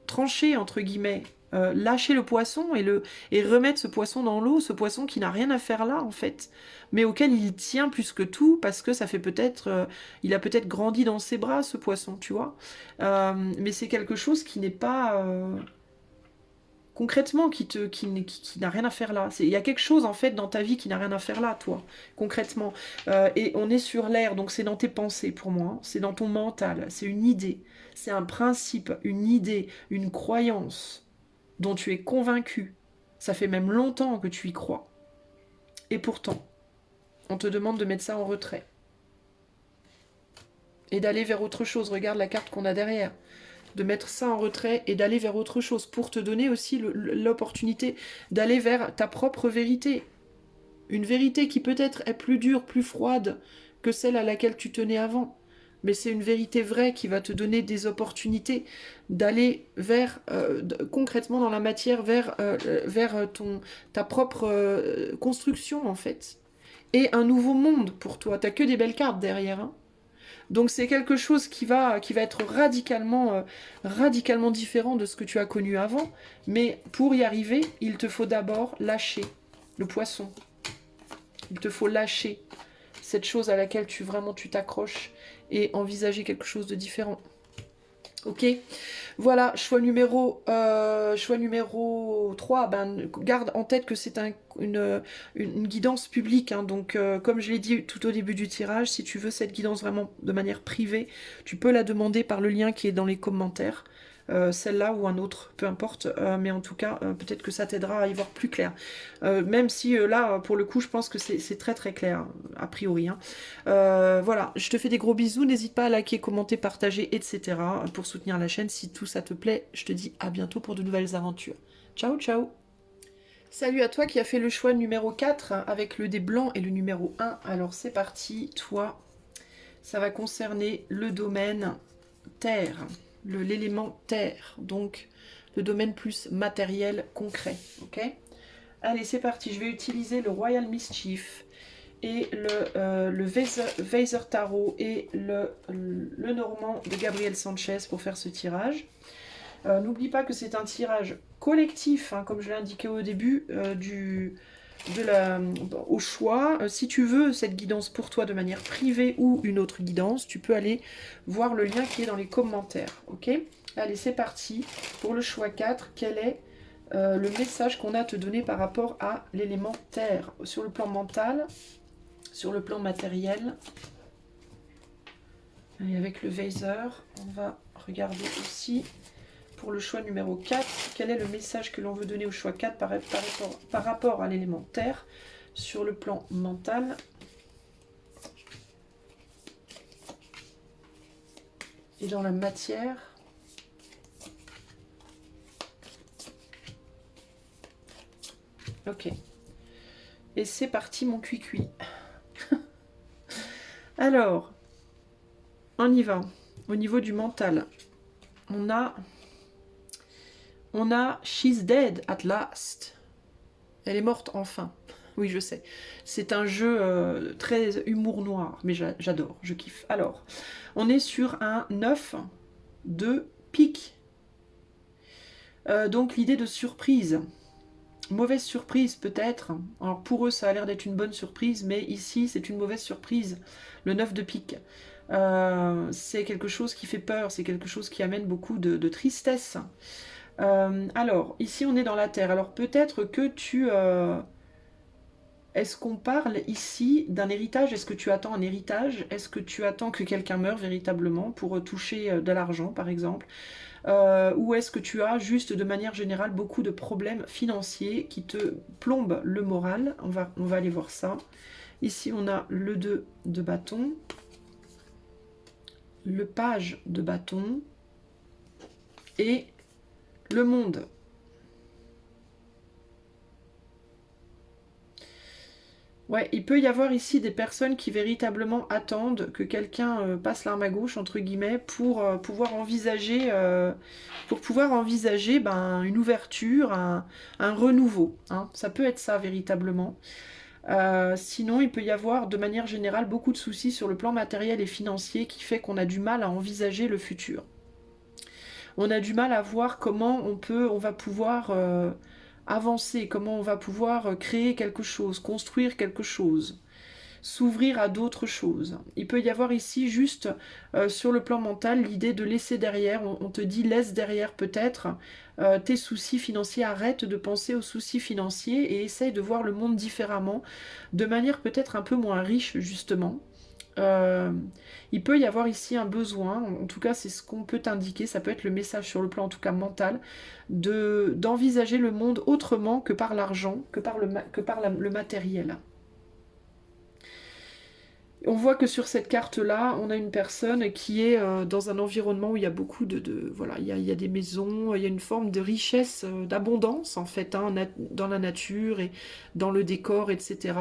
trancher, entre guillemets, lâcher le poisson et remettre ce poisson dans l'eau, ce poisson qui n'a rien à faire là, en fait, mais auquel il tient plus que tout, parce que ça fait peut-être... il a peut-être grandi dans ses bras, ce poisson, tu vois. Mais c'est quelque chose qui n'est pas... concrètement, qui n'a rien à faire là. Il y a quelque chose, en fait, dans ta vie qui n'a rien à faire là, toi, concrètement. Et on est sur l'air, donc c'est dans tes pensées, pour moi. Hein. C'est dans ton mental, c'est une idée. C'est un principe, une idée, une croyance dont tu es convaincu. Ça fait même longtemps que tu y crois. Et pourtant, on te demande de mettre ça en retrait. Et d'aller vers autre chose. Regarde la carte qu'on a derrière. De mettre ça en retrait et d'aller vers autre chose. Pour te donner aussi l'opportunité d'aller vers ta propre vérité. Une vérité qui peut-être est plus dure, plus froide que celle à laquelle tu tenais avant. Mais c'est une vérité vraie qui va te donner des opportunités d'aller vers, concrètement dans la matière, vers ta propre construction en fait. Et un nouveau monde pour toi. T'as que des belles cartes derrière. Hein. Donc c'est quelque chose qui va être radicalement différent de ce que tu as connu avant. Mais pour y arriver, il te faut d'abord lâcher le poisson. Il te faut lâcher cette chose à laquelle tu t'accroches et envisager quelque chose de différent. Ok, voilà, choix numéro 3, ben, garde en tête que c'est une guidance publique, hein, donc comme je l'ai dit tout au début du tirage, si tu veux cette guidance vraiment de manière privée, tu peux la demander par le lien qui est dans les commentaires, celle-là ou un autre, peu importe, mais en tout cas, peut-être que ça t'aidera à y voir plus clair. Même si là, pour le coup, je pense que c'est très très clair, a priori. Hein. Voilà, je te fais des gros bisous, n'hésite pas à liker, commenter, partager, etc. pour soutenir la chaîne. Si tout ça te plaît, je te dis à bientôt pour de nouvelles aventures. Ciao, ciao. Salut à toi qui as fait le choix numéro 4 avec le dé blanc et le numéro 1. Alors c'est parti, toi, ça va concerner le domaine terre, l'élément terre, donc le domaine plus matériel, concret, ok? Allez, c'est parti, je vais utiliser le Royal Mischief et le Weiser Tarot et le Normand de Gabriel Sanchez pour faire ce tirage. N'oublie pas que c'est un tirage collectif, hein, comme je l'ai indiqué au début, au choix. Si tu veux cette guidance pour toi de manière privée ou une autre guidance, tu peux aller voir le lien qui est dans les commentaires. Ok ? Allez, c'est parti. Pour le choix 4, quel est le message qu'on a à te donner par rapport à l'élément terre, sur le plan mental, sur le plan matériel. Et avec le Weiser, on va regarder aussi pour le choix numéro 4, quel est le message que l'on veut donner au choix 4 par rapport à l'élément terre, sur le plan mental. Et dans la matière. Ok. Et c'est parti mon cuicui. Alors, on y va. Au niveau du mental, on a She's dead at last. Elle est morte enfin. Oui, je sais. C'est un jeu très humour noir, mais j'adore, je kiffe. Alors, on est sur un 9 de pique. Donc l'idée de surprise. Mauvaise surprise peut-être. Alors pour eux, ça a l'air d'être une bonne surprise, mais ici, c'est une mauvaise surprise. Le 9 de pique. C'est quelque chose qui fait peur, c'est quelque chose qui amène beaucoup de tristesse. Alors, ici, on est dans la terre. Alors peut-être que tu... Est-ce qu'on parle ici d'un héritage? Est-ce que tu attends un héritage? Est-ce que tu attends que quelqu'un meure véritablement pour toucher de l'argent, par exemple? Ou est-ce que tu as juste de manière générale beaucoup de problèmes financiers qui te plombent le moral? On va aller voir ça. Ici, on a le 2 de bâton, le page de bâton et le monde. Ouais, il peut y avoir ici des personnes qui véritablement attendent que quelqu'un passe l'arme à gauche, entre guillemets, pour pouvoir envisager, ben, une ouverture, un renouveau. Hein. Ça peut être ça, véritablement. Sinon, il peut y avoir, de manière générale, beaucoup de soucis sur le plan matériel et financier qui fait qu'on a du mal à envisager le futur. On a du mal à voir comment on va pouvoir... avancer, comment on va pouvoir créer quelque chose, construire quelque chose, s'ouvrir à d'autres choses. Il peut y avoir ici juste sur le plan mental l'idée de laisser derrière, on te dit laisse derrière peut-être tes soucis financiers, arrête de penser aux soucis financiers et essaye de voir le monde différemment, de manière peut-être un peu moins riche justement. Euh, il peut y avoir ici un besoin, en tout cas c'est ce qu'on peut t'indiquer, ça peut être le message sur le plan en tout cas mental, d'envisager le monde autrement que par l'argent, que par le matériel. On voit que sur cette carte-là, on a une personne qui est dans un environnement où il y a beaucoup voilà, il y a des maisons, il y a une forme de richesse, d'abondance en fait, hein, dans la nature et dans le décor, etc.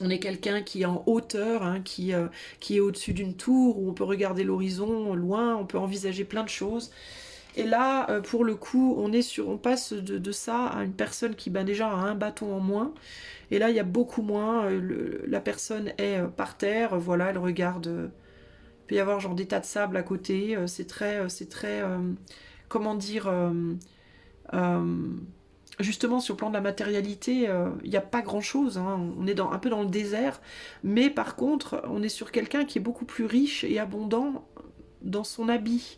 On est quelqu'un qui est en hauteur, hein, qui est au-dessus d'une tour, où on peut regarder l'horizon loin, on peut envisager plein de choses. Et là, pour le coup, on passe de ça à une personne qui ben, déjà a un bâton en moins. Et là, il y a beaucoup moins. La personne est par terre, voilà, elle regarde. Il peut y avoir genre des tas de sable à côté. Comment dire, euh, justement, sur le plan de la matérialité, il n'y a pas grand-chose. Hein. On est un peu dans le désert. Mais par contre, on est sur quelqu'un qui est beaucoup plus riche et abondant dans son habit.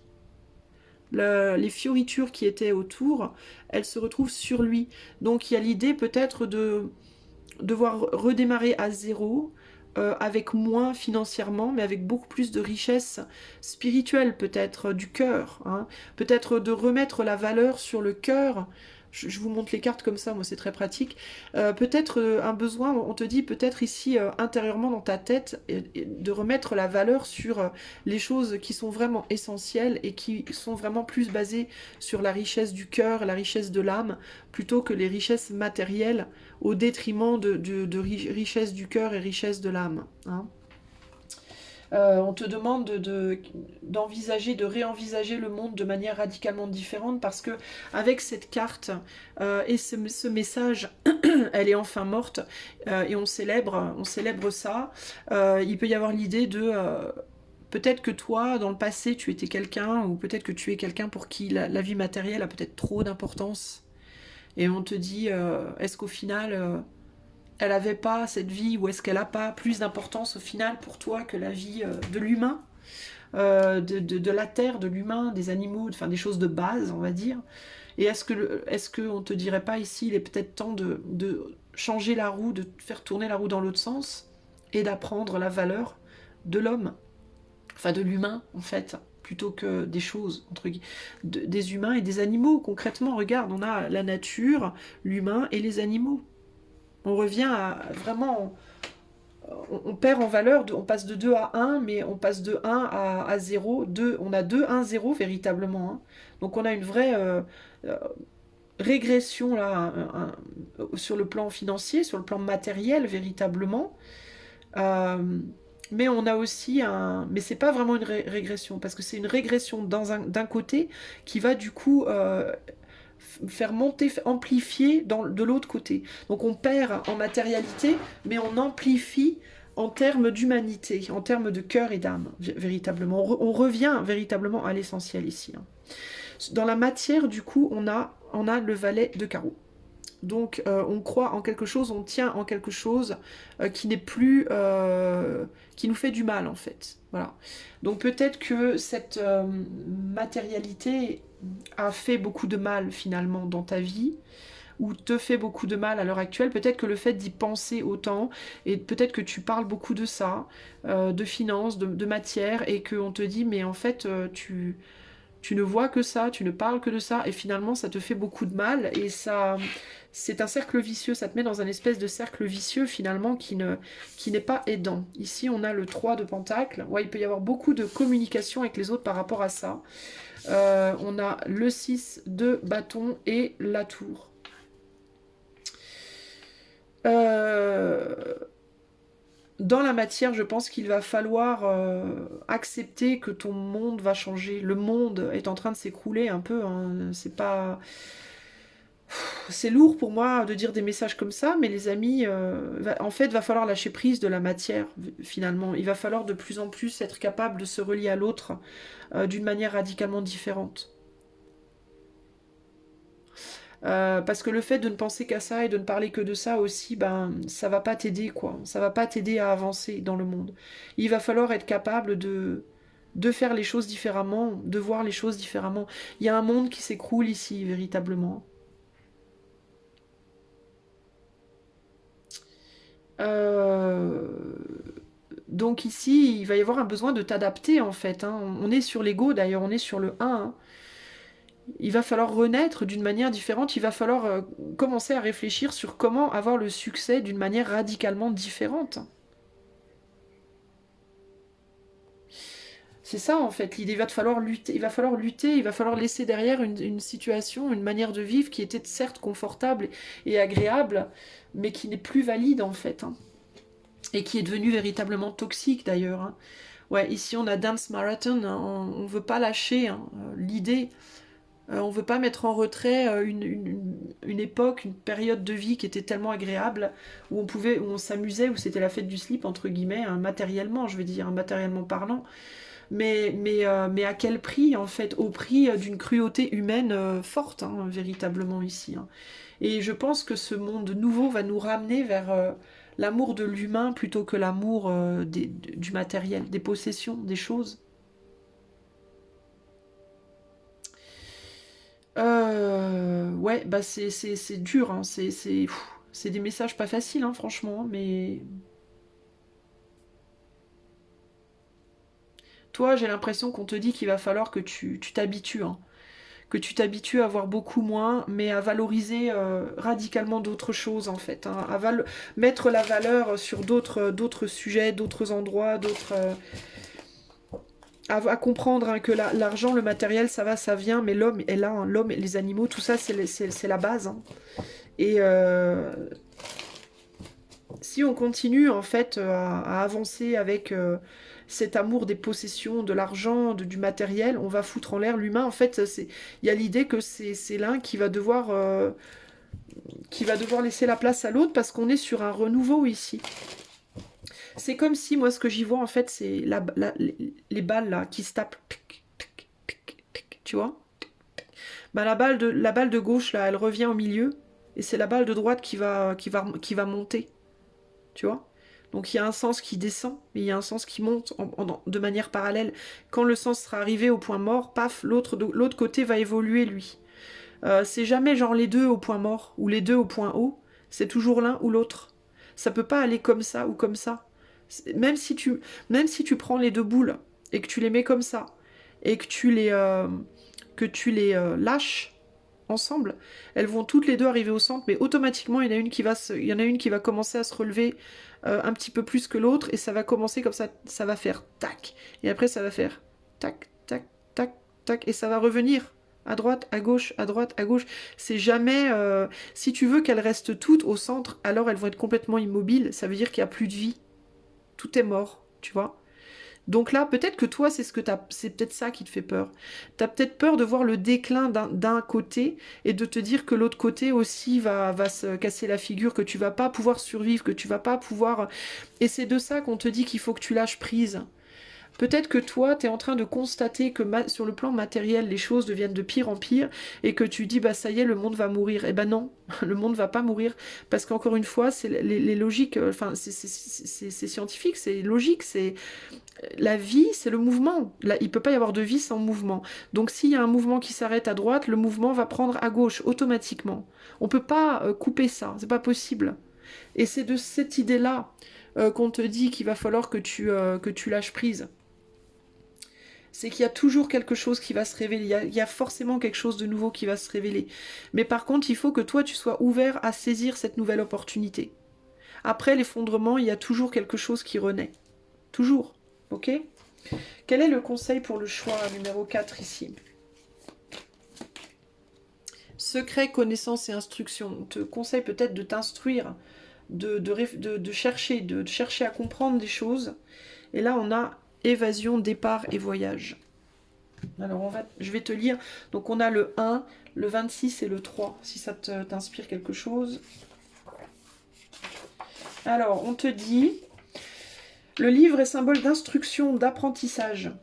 Les fioritures qui étaient autour, elles se retrouvent sur lui. Donc il y a l'idée peut-être de devoir redémarrer à zéro, avec moins financièrement, mais avec beaucoup plus de richesse spirituelle peut-être, du cœur. Hein. Peut-être de remettre la valeur sur le cœur. Je vous montre les cartes comme ça, moi c'est très pratique. Peut-être un besoin, on te dit peut-être ici intérieurement dans ta tête, de remettre la valeur sur les choses qui sont vraiment essentielles et qui sont vraiment plus basées sur la richesse du cœur, la richesse de l'âme, plutôt que les richesses matérielles au détriment de richesse du cœur et richesse de l'âme. Hein. On te demande d'envisager, de réenvisager le monde de manière radicalement différente parce que avec cette carte et ce message, elle est enfin morte et on célèbre ça. Il peut y avoir l'idée de peut-être que toi, dans le passé, tu étais quelqu'un ou peut-être que tu es quelqu'un pour qui la vie matérielle a peut-être trop d'importance. Et on te dit, est-ce qu'au final, elle n'avait pas cette vie ou est-ce qu'elle n'a pas plus d'importance au final pour toi que la vie de l'humain, de la terre, de l'humain, des animaux, enfin des choses de base, on va dire. Et est-ce que on te dirait pas ici, il est peut-être temps de changer la roue, de faire tourner la roue dans l'autre sens et d'apprendre la valeur de l'homme, enfin de l'humain en fait, plutôt que des choses, entre guillemets, des humains et des animaux. Concrètement, regarde, on a la nature, l'humain et les animaux. On revient à vraiment, on perd en valeur, on passe de 2 à 1, mais on passe de 1 à 0, 2, on a 2, 1, 0 véritablement. Hein. Donc on a une vraie euh, régression là, sur le plan financier, sur le plan matériel véritablement. Euh, mais on a aussi un... Mais c'est pas vraiment une régression, parce que c'est une régression d'un côté qui va du coup faire monter, amplifier de l'autre côté. Donc on perd en matérialité, mais on amplifie en termes d'humanité, en termes de cœur et d'âme, véritablement. On revient véritablement à l'essentiel ici. Hein. Dans la matière, du coup, on a le valet de carreau. Donc on croit en quelque chose, on tient en quelque chose qui n'est plus... qui nous fait du mal en fait. Voilà. Donc peut-être que cette matérialité a fait beaucoup de mal finalement dans ta vie, ou te fait beaucoup de mal à l'heure actuelle. Peut-être que le fait d'y penser autant, et peut-être que tu parles beaucoup de ça, de finances, de matière, et qu'on te dit mais en fait tu ne vois que ça, tu ne parles que de ça, et finalement ça te fait beaucoup de mal, et ça, c'est un cercle vicieux, ça te met dans un espèce de cercle vicieux finalement qui n'est pas aidant. Ici on a le 3 de Pentacle, ouais, il peut y avoir beaucoup de communication avec les autres par rapport à ça. On a le 6 de bâton et la tour. Dans la matière, je pense qu'il va falloir accepter que ton monde va changer. Le monde est en train de s'écrouler un peu. Hein. C'est pas, c'est lourd pour moi de dire des messages comme ça, mais les amis, en fait, va falloir lâcher prise de la matière finalement. Il va falloir de plus en plus être capable de se relier à l'autre d'une manière radicalement différente. Parce que le fait de ne penser qu'à ça et de ne parler que de ça aussi, ben, ça va pas t'aider, quoi. Ça va pas t'aider à avancer dans le monde. Il va falloir être capable de faire les choses différemment, de voir les choses différemment. Il y a un monde qui s'écroule ici, véritablement. Euh, Donc ici, il va y avoir un besoin de t'adapter, en fait. Hein. On est sur l'ego, d'ailleurs, on est sur le 1. Hein. Il va falloir renaître d'une manière différente, il va falloir commencer à réfléchir sur comment avoir le succès d'une manière radicalement différente. C'est ça en fait, l'idée, il va te falloir lutter, il va falloir laisser derrière une situation, une manière de vivre qui était certes confortable et agréable, mais qui n'est plus valide en fait, hein. Et qui est devenue véritablement toxique d'ailleurs. Hein. Ouais, ici on a Dance Marathon, hein, on ne veut pas lâcher hein, l'idée. On ne veut pas mettre en retrait une époque, une période de vie qui était tellement agréable, où où on s'amusait, où c'était la fête du slip, entre guillemets, hein, matériellement, je veux dire, hein, matériellement parlant. Mais à quel prix, en fait? Au prix d'une cruauté humaine forte, hein, véritablement ici. Hein. Et je pense que ce monde nouveau va nous ramener vers l'amour de l'humain plutôt que l'amour du matériel, des possessions, des choses. Ouais, bah c'est dur, hein. C'est des messages pas faciles, hein, franchement, mais toi, j'ai l'impression qu'on te dit qu'il va falloir que tu t'habitues, hein. Que tu t'habitues à avoir beaucoup moins, mais à valoriser radicalement d'autres choses, en fait, hein. Mettre la valeur sur d'autres sujets, d'autres endroits, à comprendre hein, que l'argent, le matériel, ça va, ça vient, mais l'homme est là, hein. L'homme et les animaux, tout ça, c'est la base, hein. Et si on continue en fait à avancer avec cet amour des possessions, de l'argent, du matériel, on va foutre en l'air l'humain. En fait, il y a l'idée que c'est l'un qui va devoir laisser la place à l'autre parce qu'on est sur un renouveau ici. C'est comme si, moi, ce que j'y vois, en fait, c'est les balles là qui se tapent. Tu vois? Ben, la balle de gauche, là, elle revient au milieu. Et c'est la balle de droite qui va monter. Tu vois? Donc il y a un sens qui descend, mais il y a un sens qui monte de manière parallèle. Quand le sens sera arrivé au point mort, paf, l'autre côté va évoluer lui. C'est jamais genre les deux au point mort ou les deux au point haut. C'est toujours l'un ou l'autre. Ça peut pas aller comme ça ou comme ça. Même si tu prends les deux boules et que tu les mets comme ça et que tu les lâches ensemble, elles vont toutes les deux arriver au centre, mais automatiquement il y en a une il y en a une qui va commencer à se relever un petit peu plus que l'autre et ça va commencer comme ça va faire tac et après ça va faire tac tac tac tac et ça va revenir à droite, à gauche, à droite, à gauche. C'est jamais... si tu veux qu'elles restent toutes au centre, alors elles vont être complètement immobiles. Ça veut dire qu'il n'y a plus de vie. Tout est mort, tu vois. Donc là, peut-être que toi, c'est peut-être ça qui te fait peur. Tu as peut-être peur de voir le déclin d'un côté et de te dire que l'autre côté aussi va se casser la figure, que tu vas pas pouvoir survivre, que tu vas pas pouvoir... Et c'est de ça qu'on te dit qu'il faut que tu lâches prise. Peut-être que toi, tu es en train de constater que sur le plan matériel, les choses deviennent de pire en pire et que tu dis, bah ça y est, le monde va mourir. Eh ben non, le monde va pas mourir. Parce qu'encore une fois, c'est les logiques, enfin, c'est scientifique, c'est logique, c'est la vie, c'est le mouvement. Là, il peut pas y avoir de vie sans mouvement. Donc s'il y a un mouvement qui s'arrête à droite, le mouvement va prendre à gauche automatiquement. On peut pas couper ça, c'est pas possible. Et c'est de cette idée-là qu'on te dit qu'il va falloir que tu lâches prise. C'est qu'il y a toujours quelque chose qui va se révéler, il y a forcément quelque chose de nouveau qui va se révéler. Mais par contre, il faut que toi, tu sois ouvert à saisir cette nouvelle opportunité. Après l'effondrement, il y a toujours quelque chose qui renaît. Toujours, ok? Quel est le conseil pour le choix numéro 4 ici? Secret, connaissance et instruction. On te conseille peut-être de t'instruire, de chercher à comprendre des choses. Et là, on a évasion, départ et voyage. Alors, je vais te lire. Donc, on a le 1, le 26 et le 3, si ça t'inspire quelque chose. Alors, on te dit, le livre est symbole d'instruction, d'apprentissage.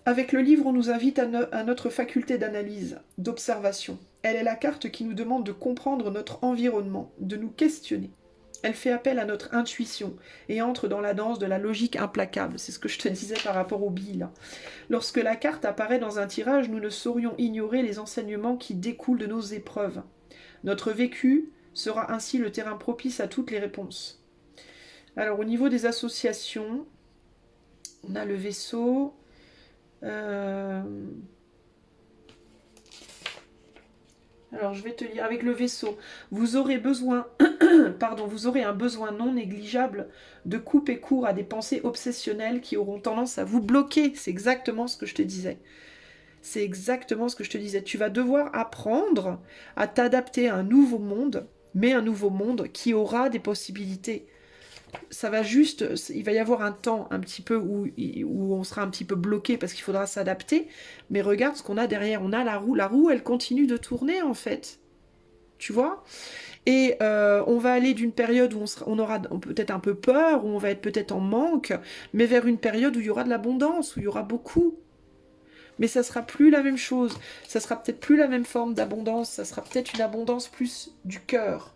Avec le livre, on nous invite à notre faculté d'analyse, d'observation. Elle est la carte qui nous demande de comprendre notre environnement, de nous questionner. Elle fait appel à notre intuition et entre dans la danse de la logique implacable. C'est ce que je te disais par rapport aux billes, là. Lorsque la carte apparaît dans un tirage, nous ne saurions ignorer les enseignements qui découlent de nos épreuves. Notre vécu sera ainsi le terrain propice à toutes les réponses. Alors, au niveau des associations, on a le vaisseau. Alors, je vais te lire. Avec le vaisseau, vous aurez besoin... Pardon, vous aurez un besoin non négligeable de couper court à des pensées obsessionnelles qui auront tendance à vous bloquer. C'est exactement ce que je te disais. C'est exactement ce que je te disais. Tu vas devoir apprendre à t'adapter à un nouveau monde, mais un nouveau monde qui aura des possibilités. Ça va juste, il va y avoir un temps un petit peu où on sera un petit peu bloqué parce qu'il faudra s'adapter, mais regarde ce qu'on a derrière, on a la roue elle continue de tourner en fait, tu vois, et on va aller d'une période où on aura peut-être un peu peur, où on va être peut-être en manque, mais vers une période où il y aura de l'abondance, où il y aura beaucoup. Mais ça sera plus la même chose, ça sera peut-être plus la même forme d'abondance, ça sera peut-être une abondance plus du cœur,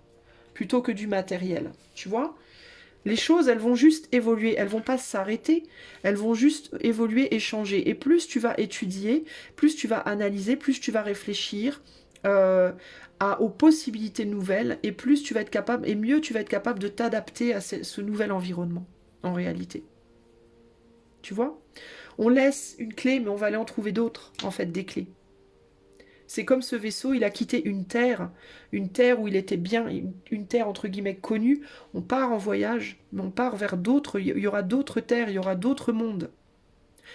plutôt que du matériel, tu vois. Les choses, elles vont juste évoluer, elles vont pas s'arrêter, elles vont juste évoluer et changer. Et plus tu vas étudier, plus tu vas analyser, plus tu vas réfléchir aux possibilités nouvelles, et plus tu vas être capable, et mieux tu vas être capable de t'adapter à ce nouvel environnement, en réalité. Tu vois? On laisse une clé, mais on va aller en trouver d'autres, en fait, des clés. C'est comme ce vaisseau, il a quitté une terre où il était bien, une terre entre guillemets connue. On part en voyage, mais on part vers d'autres, il y aura d'autres terres, il y aura d'autres mondes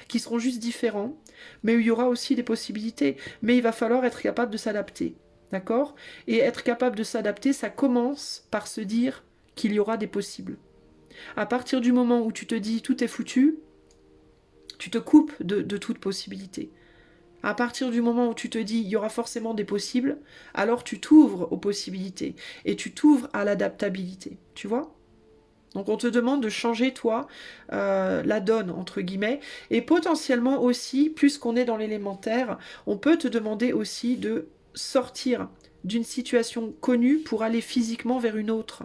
qui seront juste différents, mais où il y aura aussi des possibilités. Mais il va falloir être capable de s'adapter, d'accord? Et être capable de s'adapter, ça commence par se dire qu'il y aura des possibles. À partir du moment où tu te dis tout est foutu, tu te coupes de toute possibilité. À partir du moment où tu te dis il y aura forcément des possibles, alors tu t'ouvres aux possibilités et tu t'ouvres à l'adaptabilité, tu vois? Donc on te demande de changer toi la donne entre guillemets et potentiellement aussi, puisqu'on est dans l'élémentaire, on peut te demander aussi de sortir d'une situation connue pour aller physiquement vers une autre.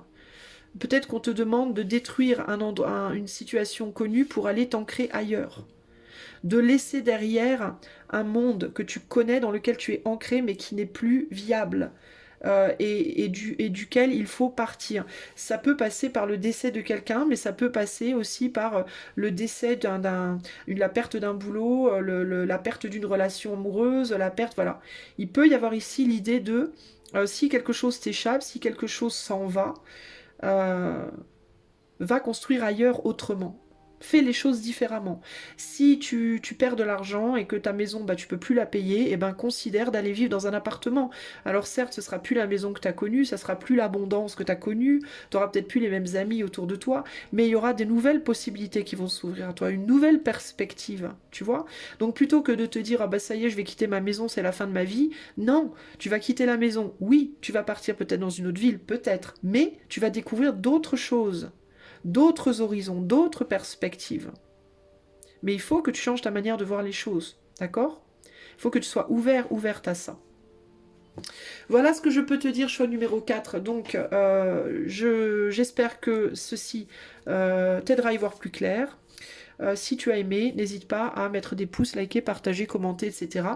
Peut-être qu'on te demande de détruire une situation connue pour aller t'ancrer ailleurs. de laisser derrière un monde que tu connais, dans lequel tu es ancré, mais qui n'est plus viable. Et duquel il faut partir. Ça peut passer par le décès de quelqu'un, mais ça peut passer aussi par le décès la perte d'un boulot, la perte d'une relation amoureuse, la perte, voilà. Il peut y avoir ici l'idée de, si quelque chose t'échappe, si quelque chose s'en va, va construire ailleurs autrement. Fais les choses différemment. Si tu perds de l'argent et que ta maison, bah, tu peux plus la payer, et ben considère d'aller vivre dans un appartement. Alors certes, ce sera plus la maison que tu as connue, ça sera plus l'abondance que tu as connue, tu auras peut-être plus les mêmes amis autour de toi, mais il y aura des nouvelles possibilités qui vont s'ouvrir à toi, une nouvelle perspective, tu vois. Donc plutôt que de te dire, ah bah ça y est, je vais quitter ma maison, c'est la fin de ma vie, non, tu vas quitter la maison, oui, tu vas partir peut-être dans une autre ville, peut-être, mais tu vas découvrir d'autres choses, d'autres horizons, d'autres perspectives. Mais il faut que tu changes ta manière de voir les choses, d'accord? Il faut que tu sois ouverte à ça. Voilà ce que je peux te dire, choix numéro 4. Donc, j'espère que ceci t'aidera à y voir plus clair. Si tu as aimé, n'hésite pas à mettre des pouces, liker, partager, commenter, etc.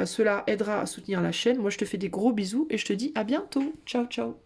Cela aidera à soutenir la chaîne. Moi, je te fais des gros bisous et je te dis à bientôt. Ciao, ciao.